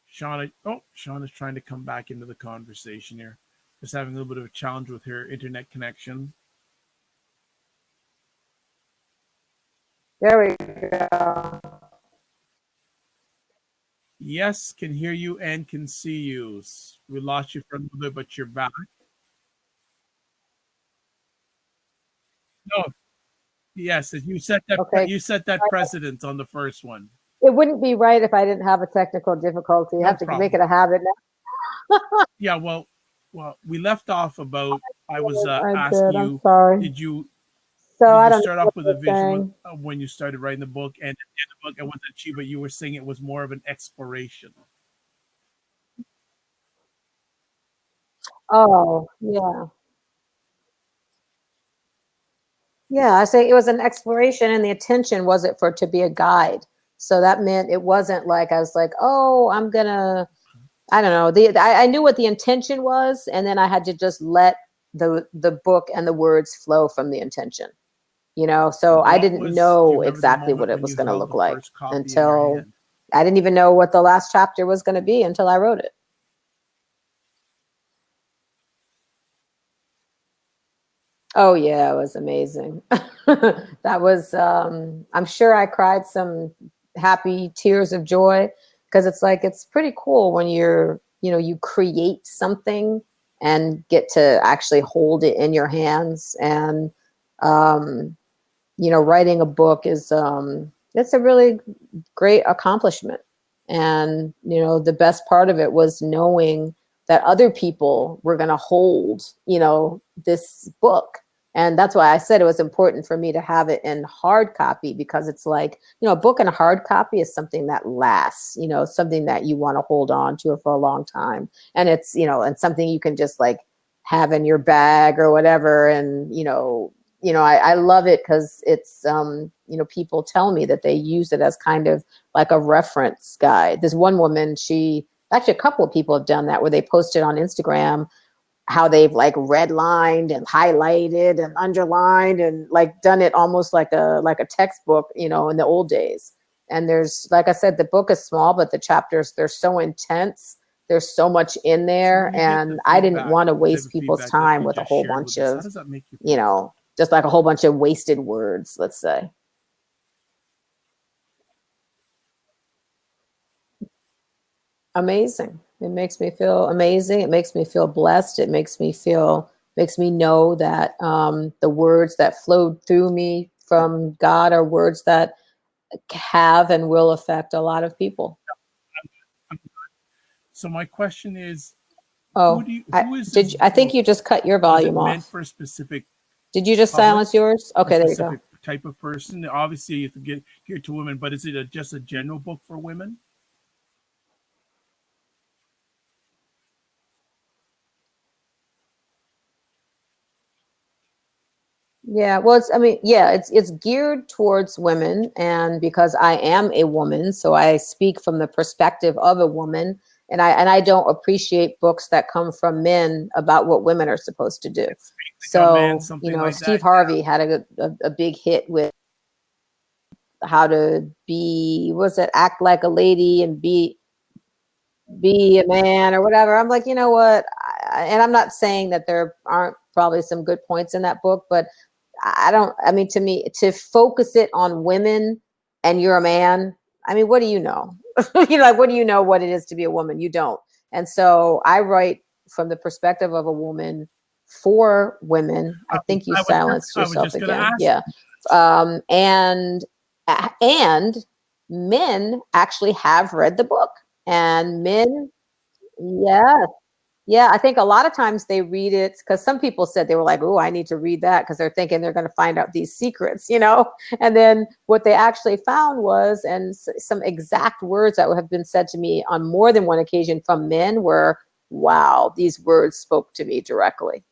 Sean. Oh, Sean is trying to come back into the conversation here. Just having a little bit of a challenge with her internet connection. There we go. Yes, can hear you and can see you. We lost you for a little bit, but you're back. No, yes, Okay. you set that precedent on the first one. It wouldn't be right if I didn't have a technical difficulty. You No have to make problem. it a habit now. Yeah, well, we left off about I was I asking did. I'm you, sorry. did you So did I you don't know start what off with a you're vision saying. when you started writing the book, and in the book it wasn't achieved, but you were saying it was more of an exploration. Oh, yeah. Yeah, I say it was an exploration, and the intention wasn't for it to be a guide. So that meant it wasn't like I was like, oh, I'm gonna, I don't know. I knew what the intention was, and then I had to just let the book and the words flow from the intention. So I What didn't was, do you know remember the exactly moment what it when was you going to held look the like first copy in your until hand? I didn't even know what the last chapter was going to be until I wrote it. Oh yeah, it was amazing. That was I'm sure I cried some happy tears of joy, because it's like it's pretty cool when you create something and get to actually hold it in your hands. And um writing a book is it's a really great accomplishment. And the best part of it was knowing that other people were going to hold this book. And that's why I said it was important for me to have it in hard copy, because it's like, a book in a hard copy is something that lasts, something that you want to hold on to for a long time. And it's, and something you can just like have in your bag or whatever. And I love it because it's people tell me that they use it as kind of like a reference guide. This one woman, she actually, a couple of people have done that, where they posted on Instagram how they've like redlined and highlighted and underlined and like done it almost like a textbook, in the old days. And there's, like I said, the book is small, but the chapters, they're so intense. There's so much in So when there, you get the and I didn't feedback, want to the type waste of people's feedback that time you with a just whole shared bunch with us, how of, does that make you feel? just like a whole bunch of wasted words, let's say. Amazing. It makes me feel amazing. It makes me feel blessed. It makes me know that the words that flowed through me from God are words that have and will affect a lot of people. So my question is, Oh, who is this I think book? you just cut your Was it volume meant off. for a specific Did you just public, silence yours? a Okay, there you go. specific type of person? Obviously, you have to get here to women, but is it just a general book for women? Yeah, well, I mean, yeah, it's geared towards women, and because I am a woman, so I speak from the perspective of a woman, and I don't appreciate books that come from men about what women are supposed to do. Like a man, So, something like Steve that. Harvey had a big hit with how to be, was it, act like a lady and be a man or whatever. I'm like, you know what? And I'm not saying that there aren't probably some good points in that book, but I don't, I mean, to me, to focus it on women and you're a man, I mean, what do you know? Like, what do you know what it is to be a woman? You don't. And so I write from the perspective of a woman for women. I think you silenced I was yourself just gonna again. ask. Yeah. And and men actually have read the book, and men, yeah, yeah, I think a lot of times they read it because some people said they were like, "Oh, I need to read that," because they're thinking they're going to find out these secrets. And then what they actually found was, and some exact words that have been said to me on more than one occasion from men were, "Wow, these words spoke to me directly."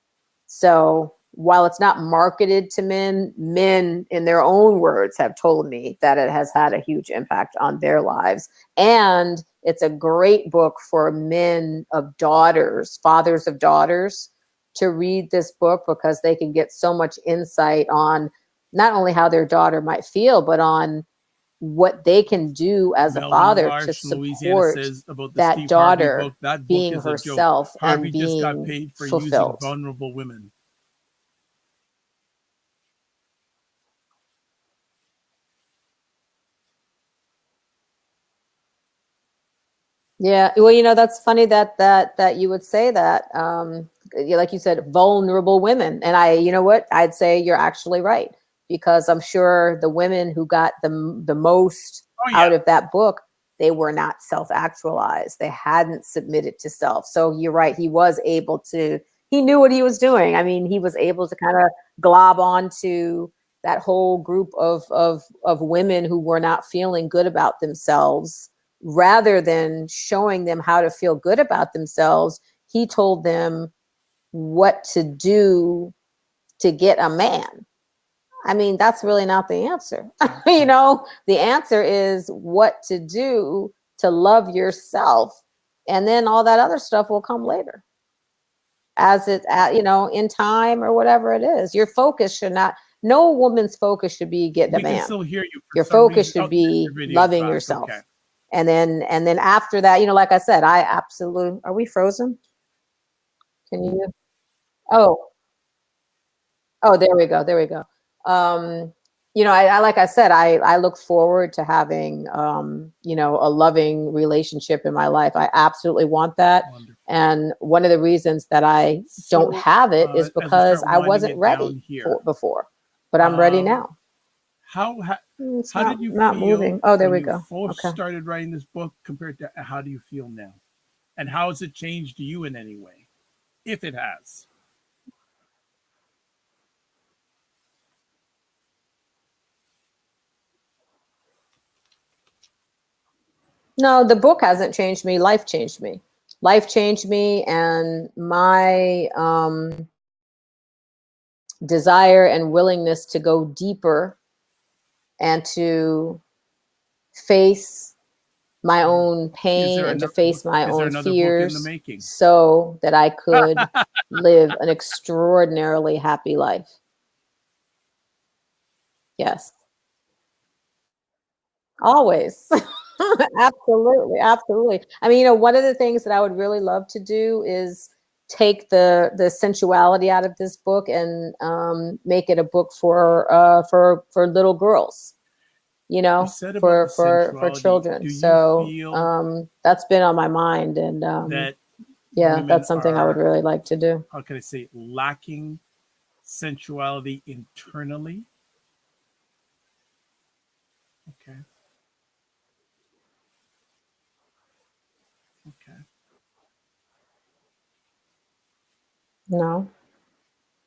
So while it's not marketed to men, men in their own words have told me that it has had a huge impact on their lives. And it's a great book for men of daughters, fathers of daughters, to read this book, because they can get so much insight on not only how their daughter might feel, but on what they can do as a Melvin father to Lamarche from Louisiana support says about the that Steve Harvey book, daughter that book being is a joke. herself and Harvey just got being paid for using fulfilled. vulnerable women. Yeah, well, that's funny that you would say that. Like you said, vulnerable women, and you know what? I'd say you're actually right, because I'm sure the women who got the most Oh yeah, out of that book, they were not self-actualized. They hadn't submitted to self. So you're right. He was able to. He knew what he was doing. I mean, he was able to kind of glob onto that whole group of women who were not feeling good about themselves. Rather than showing them how to feel good about themselves, he told them what to do to get a man. I mean, that's really not the answer. Yeah. The answer is what to do to love yourself. And then all that other stuff will come later as it, in time or whatever it is. Your focus should not, no woman's focus should be getting a We can man. still hear you for Your some focus reason. should Oh, be your video's loving back. yourself. Okay. And then after that, like I said, I absolutely, are we frozen? Can you, oh, oh, there we go. There we go. I like I said, I look forward to having a loving relationship in my life. I absolutely want that. Wonderful. And one of the reasons that I don't So, have it is as we because start I winding wasn't it ready down here, for before. But I'm ready uh, now. how It's how did you not feel moving. Oh, there when we you go. first Okay. started writing this book compared to how do you feel now? And how has it changed you in any way, if it has? No, the book hasn't changed me. Life changed me. Life changed me, and my desire and willingness to go deeper and to face my Yeah. own Is pain there and to another book? face my Is there own another book in the fears making? so that I could live an extraordinarily happy life. Yes, always. Absolutely, absolutely. I mean, one of the things that I would really love to do is take the sensuality out of this book and make it a book for little girls, You said about the for sensuality. children. Do you So feel that's been on my mind, and that yeah, women that's something I would are, really like to do. how can I say, lacking sensuality internally? Okay. Okay. No,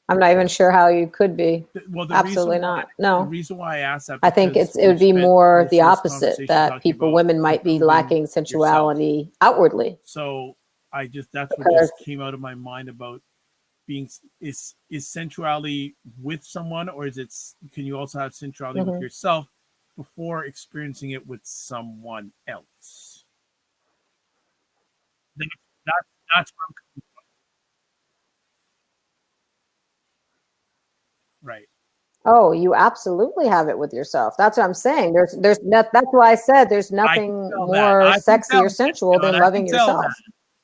I'm not even sure how you could be. Well, Absolutely not. the No, reason why I asked that I think because it we've would be spent more most the of this opposite, conversation that talking people, about women might be improving lacking yourself. sensuality outwardly So I just that's what because just came out of my mind about being is sensuality with someone, or is it can you also have sensuality with mhm. yourself before experiencing it with someone else? That, that, that's where I'm coming from. Right. Oh, you absolutely have it with yourself. That's what I'm saying. There's not, that's why I said there's I can nothing tell that. more I can sexy tell or that, sensual John. than I can loving tell that. yourself.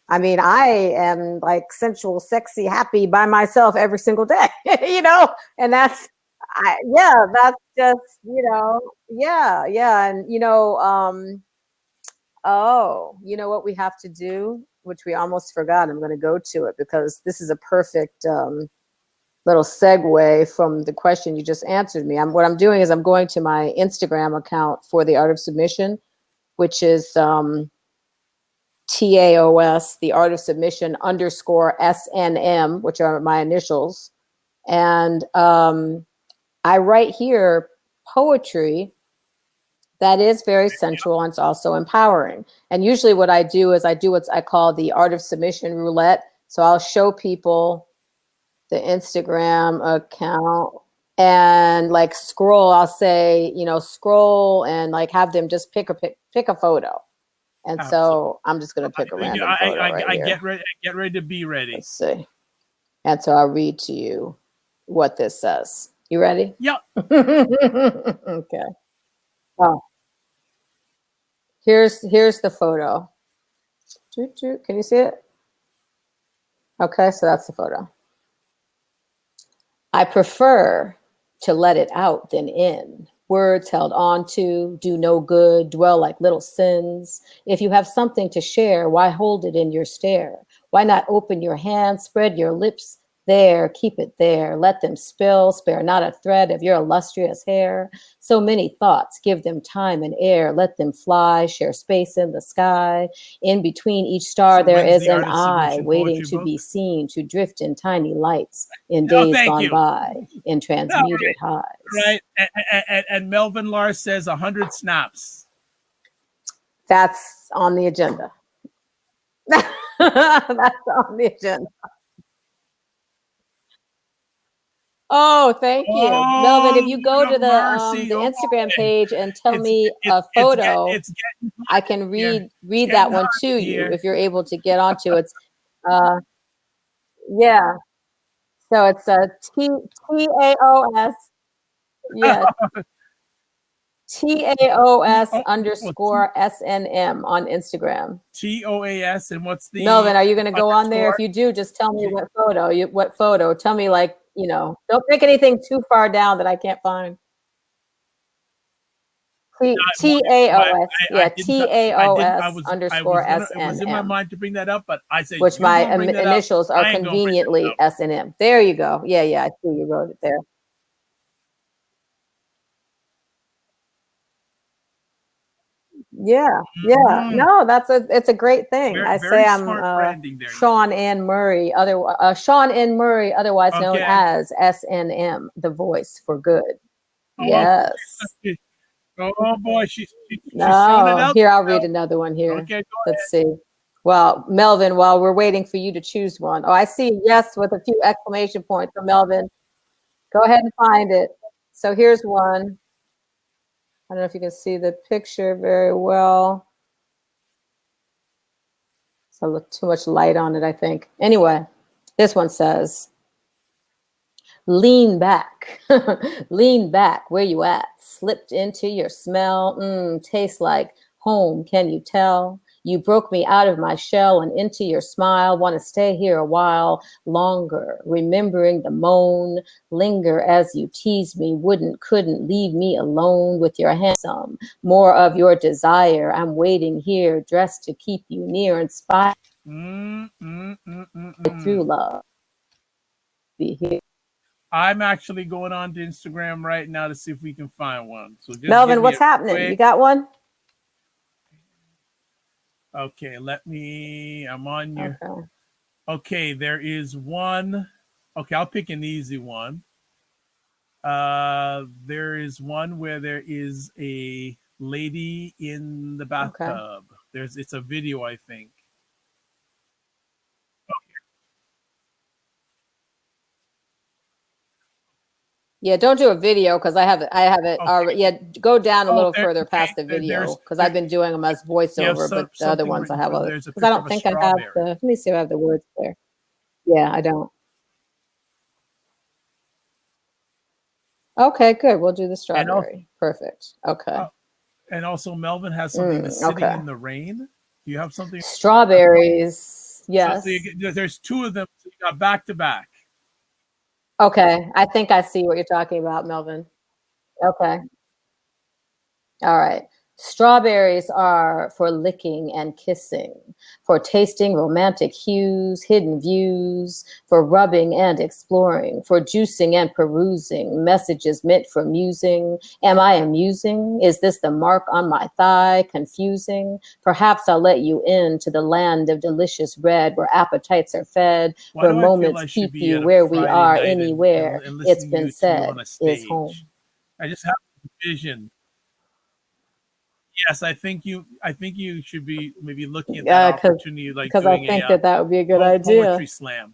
I mean, I am like sensual, sexy, happy by myself every single day, and yeah, that's just, yeah, yeah. And, oh, you know what we have to do, which we almost forgot. I'm going to go to it because this is a perfect, little segue from the question you just answered me. What I'm doing is I'm going to my Instagram account for the Art of Submission, which is TAOS, the Art of Submission _ SNM, which are my initials. And I write here poetry that is very sensual and it's also empowering. And usually what I do is I do what I call the Art of Submission roulette. So I'll show people the Instagram account and like scroll. I'll say, scroll and like have them just pick a photo. And Absolutely. so I'm just going to pick a random photo right I here. get ready. Get ready to be ready. Let's see. And so I'll read to you what this says. You ready? Yeah. Okay. Oh, here's the photo. Can you see it? Okay, so that's the photo. I prefer to let it out than in. Words held on to, do no good, dwell like little sins. If you have something to share, why hold it in your stare? Why not open your hand, spread your lips there, keep it there, let them spill, spare not a thread of your illustrious hair. So many thoughts, give them time and air, let them fly, share space in the sky. In between each star, So there when's is the an Art of eye Submission waiting poetry to book? be seen, to drift in tiny lights in Oh, days thank gone you. by, in All transmuted right. highs. Right. And Melvin Lars says 100 snaps. That's on the agenda. That's on the agenda. Oh, thank you, Melvin. Oh, If you go Lord to of mercy. the Oh Instagram boy. page and tell me a photo, It's getting hot I in can here. It's read that getting one hot to in you here. if you're able to get onto it. Uh, yeah. So it's a TAOS. Yeah, TAOS Oh, well, underscore SNM on Instagram. TOAS, and what's the Melvin, are you going to go on there? If underscore? you do, just tell me T- what photo. What photo? Tell me, like, don't pick anything too far down that I can't find. well, TAOS. I Yeah, didn't. I didn't. TAOS I was underscore gonna. It was in my SNM, mind to bring that up, but I said which you my gonna bring that up. initials are I ain't gonna bring that conveniently up. SNM. There you go. Yeah, yeah. I see you wrote it there. Yeah, yeah. Mhm. No, it's a great thing. Very I say very I'm smart branding there, young Seanne lady. N. Murray, Seanne N. Murray, otherwise known Okay. as SNM, the voice for good. Oh, Yes. oh boy, she's showing it No, out here, I'll there read another one now. here. Okay, go Let's see. Well, Melvin, while we're waiting for you to choose one. Oh, I see yes with a few exclamation points for Melvin. Go ahead and find it. So here's one. I don't know if you can see the picture very well. So look, too much light on it, I think. Anyway, this one says, lean back, lean back. Where you at? Slipped into your smell. Tastes like home. Can you tell? You broke me out of my shell and into your smile. Want to stay here a while longer, remembering the moan. Linger as you tease me. Couldn't leave me alone with your handsome. More of your desire. I'm waiting here, dressed to keep you near, inspired through ahead. love. Be here. I'm actually going on to Instagram right now to see if we can find one. So just give Melvin, me what's a happening? You quick. got one? Okay, let me. I'm on your. Okay. Okay, there is one. Okay, I'll pick an easy one. There is one where there is a lady in the Okay. bathtub. It's a video, I think. Yeah, don't do a video because I have it Okay. already. Yeah, go down a Oh, little further past the video there's because I've been doing them as you have voiceover, but the other something ones I written have for. other, There's a because I picture don't of a think I have the, strawberry, let me see if I have the words there. Yeah, I don't. Okay, good. We'll do the and also, strawberry. Perfect. Okay. uh, Melvin has something that's sitting Okay. in the rain. Do you have something? Strawberries. So Yes. there's two of them. So you got back to back. Okay. I think I see what you're talking about, Melvin. Okay. All right. Strawberries are for licking and kissing, for tasting romantic hues, hidden views, for rubbing and exploring, for juicing and perusing, messages meant for musing. Am I amusing? Is this the mark on my thigh? Confusing? Perhaps I'll let you in to the land of delicious red where appetites are fed, Why where do I feel moments I should keep be you at a where we Friday are, night anywhere and it's listening been to you on said a is home. stage? I just have a vision. Yes, I think you should be maybe looking at that Yeah, opportunity, like because I doing a think that that would be a good idea. poetry slam.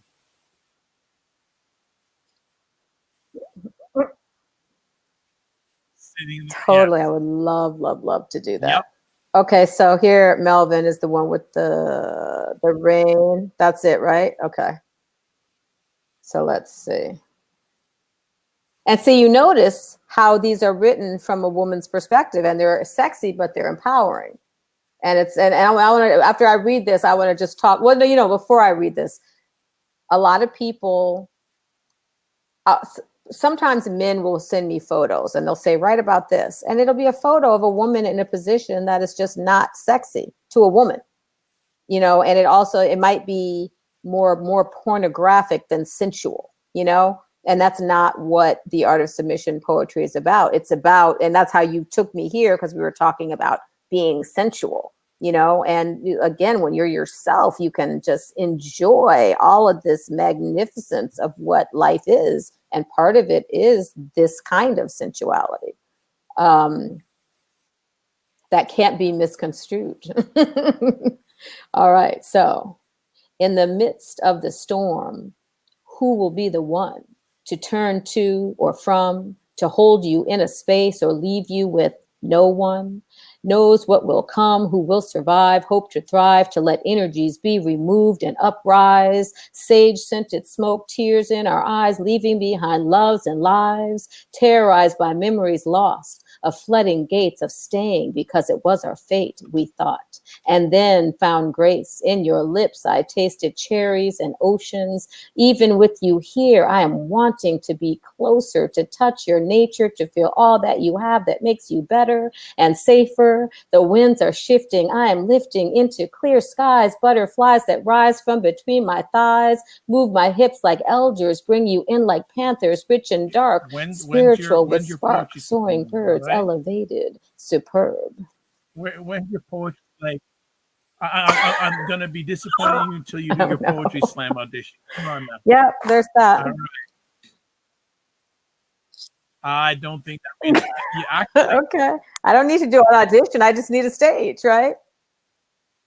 Sitting, Totally. I yes, would love, love, love to do yep. that. Okay, so here Melvin is the one with the rain. That's it, right? Okay. So let's see. And see, you notice how these are written from a woman's perspective and they're sexy, but they're empowering. And I want to, after I read this, I want to just talk. Well, no, before I read this, a lot of people uh, sometimes men will send me photos and they'll say, write about this. And it'll be a photo of a woman in a position that is just not sexy to a woman, and it might be more pornographic than sensual, and that's not what the art of submission poetry is about. It's about, and that's how you took me here because we were talking about being sensual, and again, when you're yourself, you can just enjoy all of this magnificence of what life is, and part of it is this kind of sensuality um, that can't be misconstrued. All right, so in the midst of the storm, who will be the one? to turn to or from, to hold you in a space or leave you with no one, knows what will come, who will survive, hope to thrive, to let energies be removed and uprise, sage scented smoke, tears in our eyes, leaving behind loves and lives, terrorized by memories lost, of flooding gates, of staying because it was our fate, we thought, and then found grace. In your lips I tasted cherries and oceans. Even with you here, I am wanting to be closer, to touch your nature, to feel all that you have that makes you better and safer. The winds are shifting. I am lifting into clear skies, butterflies that rise from between my thighs, move my hips like elders, bring you in like panthers, rich and dark, spiritual with when's your spark, poetry soaring slam? All birds, right. elevated, superb. When's your poetry like? I'm gonna be disappointed in you until you do Oh your poetry no. slam audition. Come on now. Yep, there's that. All right. I don't think that means you actually. Okay. I don't need to do an audition. I just need a stage, right?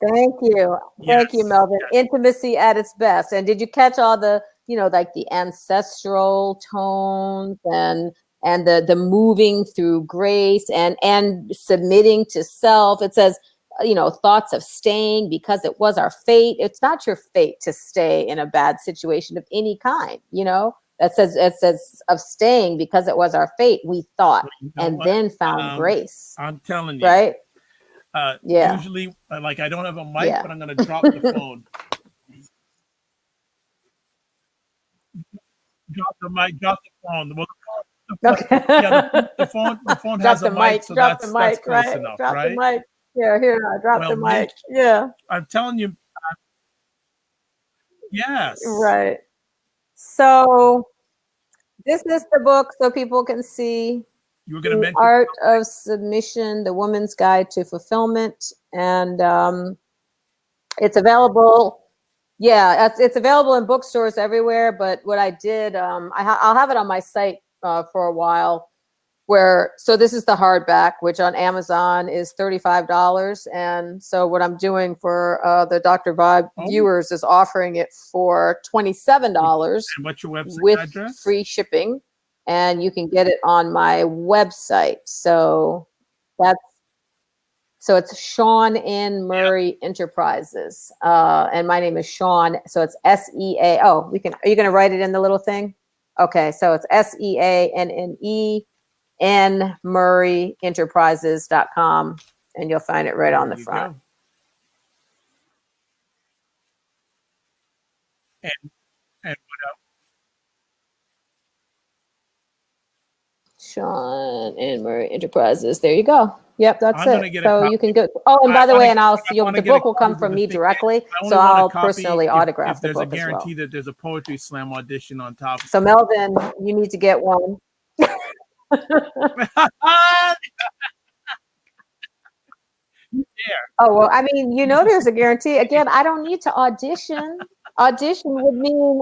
Thank you. Thank you, Yes, Melvin. yes. Intimacy at its best. And did you catch all the, like the ancestral tones and the moving through grace and submitting to self? It says, thoughts of staying because it was our fate. It's not your fate to stay in a bad situation of any kind. It says of staying because it was our fate, we thought, Well, you know and what? then found Um, grace. I'm telling you. Right? Yeah. Usually, like I don't have a mic, Yeah. but I'm gonna drop the phone. Drop the mic. Drop the phone. Well, yeah, Okay. the phone Drop has the a mic, mic. so Drop the that's mic. close Right. enough, Drop the right? mic. Here. Drop the Well, mic. Mitch, Yeah. I'm telling you, yes, Right. So this is the book so people can see you were gonna the mention art of submission, the woman's guide to fulfillment. And it's available. Yeah, it's available in bookstores everywhere. But what I did, I'll have it on my site for a while. So this is the hardback, which on Amazon is $35. And so what I'm doing for the Dr. Vibe oh, viewers is offering it for which, $27 and what's your website with address? free shipping. And you can get it on my website. That's so it's Seanne N Yep. Murray Enterprises. And my name is Seanne. So it's SEA. Oh, are you gonna write it in the little thing? Okay, so it's SEANNE nmurrayenterprises.com, and you'll find it right There on the you front. go. And what else? Seanne and Murray Enterprises. There you go. Yep, that's I'm it. gonna get a So you copy. can go. Oh, and I by the want to way, get. I want to the get a book will copy, come but from the me thing is, directly. I So only want a I'll copy personally if autograph the there's a book as well. guarantee that there's a poetry slam audition on top. So Melvin, you need to get one. Yeah. Oh, well, I mean, there's a guarantee. Again, I don't need to audition. Audition would mean,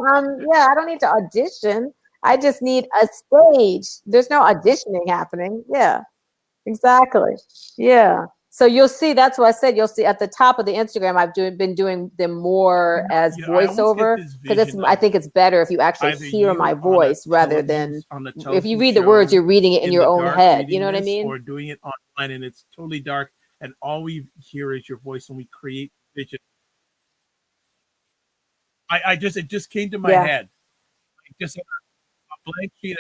yeah, I don't need to audition. I just need a stage. There's no auditioning happening. Yeah, exactly. Yeah. So you'll see, that's what I said. You'll see at the top of the Instagram, been doing them more as I always get voiceover this because vision I of think it's better if you actually either hear you my voice rather than on a if you television read the words, show you're reading it in in your the own dark head. You reading know what I this, mean? or doing it online and it's totally dark and all we hear is your voice and we create vision. I just it just came to my Yeah. head. Like just a blank sheet of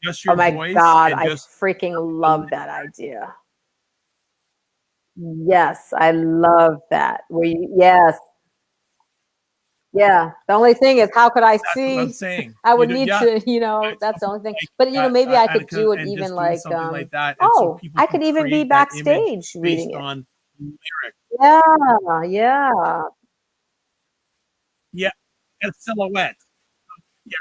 just Oh your my voice God, and I just freaking the love that idea. Yes, I love that. Yes, yeah. The only thing is, how could I that's what I'm see? saying. I You would know, need yeah, to, it's that's the something only thing. like But maybe I could do it and even just doing like, something like that, and so people I can could even be create that image backstage reading based it. on lyrics. Yeah, yeah. Yeah, and silhouette. Yeah.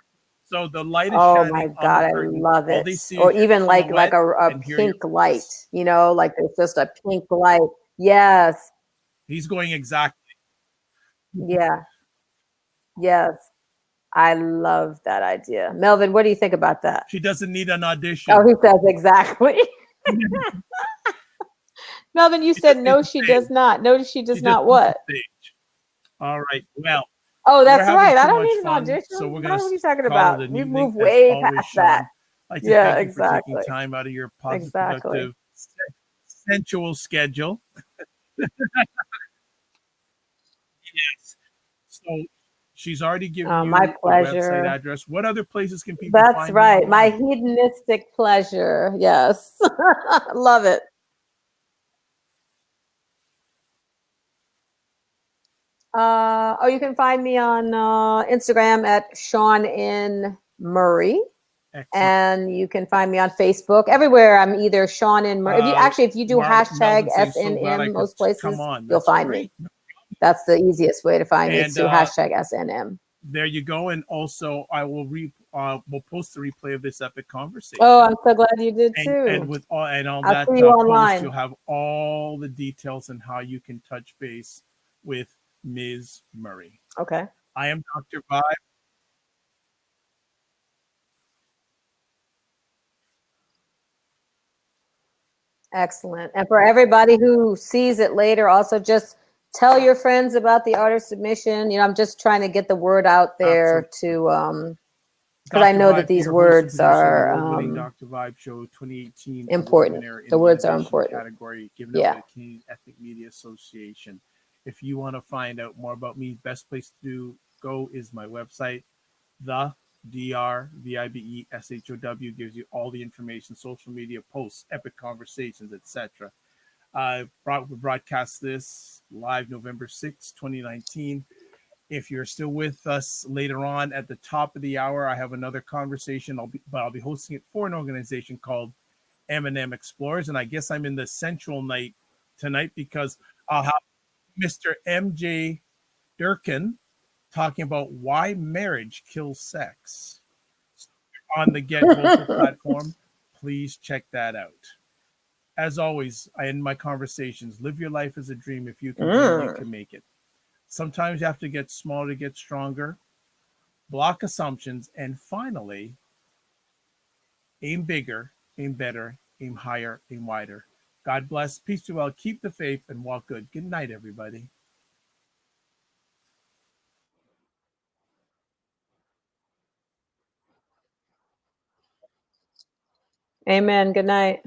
So the light is Oh my shining on the God, I curtain. love All it. they see Or is your even like silhouette a and hear your pink light, voice. like there's just a pink light. Yes, He's going exactly. yeah, yes. I love that idea. Melvin, what do you think about that? She doesn't need an Oh, audition. he says exactly. Melvin, you She said just needs no, a she stage. does not. No, she She does just not needs a what? stage. All right. Well, Oh, We're that's having right. I too don't much need an fun, so audition. we're What gonna are you talking call it about? an We evening. move As way always, past that. Seanne, I'd like to Yeah, thank you for taking exactly. time out of your positive, Exactly. productive, sensual schedule. Yes. So she's already given My you a website pleasure. address. What other places can people That's find you right. My online? hedonistic pleasure. Yes. Love it. Oh, you can find me on Instagram at Seanne N Murray. Excellent. And you can find me on Facebook. Everywhere I'm either Seanne N Murray. If you Uh, actually, if you do hashtag Melvin saying, so glad I SNM could most come places, on. you'll That's find me. great. That's the easiest way to find me. It's And through hashtag SNM. there you go. And also, I will we'll post the replay of this epic Oh, conversation. I'm so glad you did And too. with all and on I'll that see you post, you'll online. have all the details on how you can touch base with Ms. Murray. Okay. I am Dr. Vibe. Excellent. And for everybody who sees it later, also just tell your friends about the art of submission. I'm just trying to get the word out there Absolutely. to, because I Dr. know that Vibe these here, host and words producer of the are award-winning Dr. Vibe Show 2018 award important. winner in The the words are innovation important. category, given out by Yeah. the Canadian Ethnic Media Association. If you want to find out more about me, best place to go is my website, the DRVIBESHOW gives you all the information, social media posts, epic conversations, etc. We broadcast this live November 6th, 2019. If you're still with us later on at the top of the hour, I have another conversation. I'll be hosting it for an organization called M&M Explorers, and I guess I'm in the central night tonight because I'll have Mr. MJ Durkin talking about why marriage kills sex. So on the Get Vocal platform, please check that out. As always, I end my conversations. Live your life as a dream. If you can dream, you Mm. can make it. Sometimes you have to get smaller to get stronger. Block assumptions, and finally, aim bigger, aim better, aim higher, aim wider. God bless, peace to all, keep the faith, and walk good. Good night, everybody. Amen. Good night.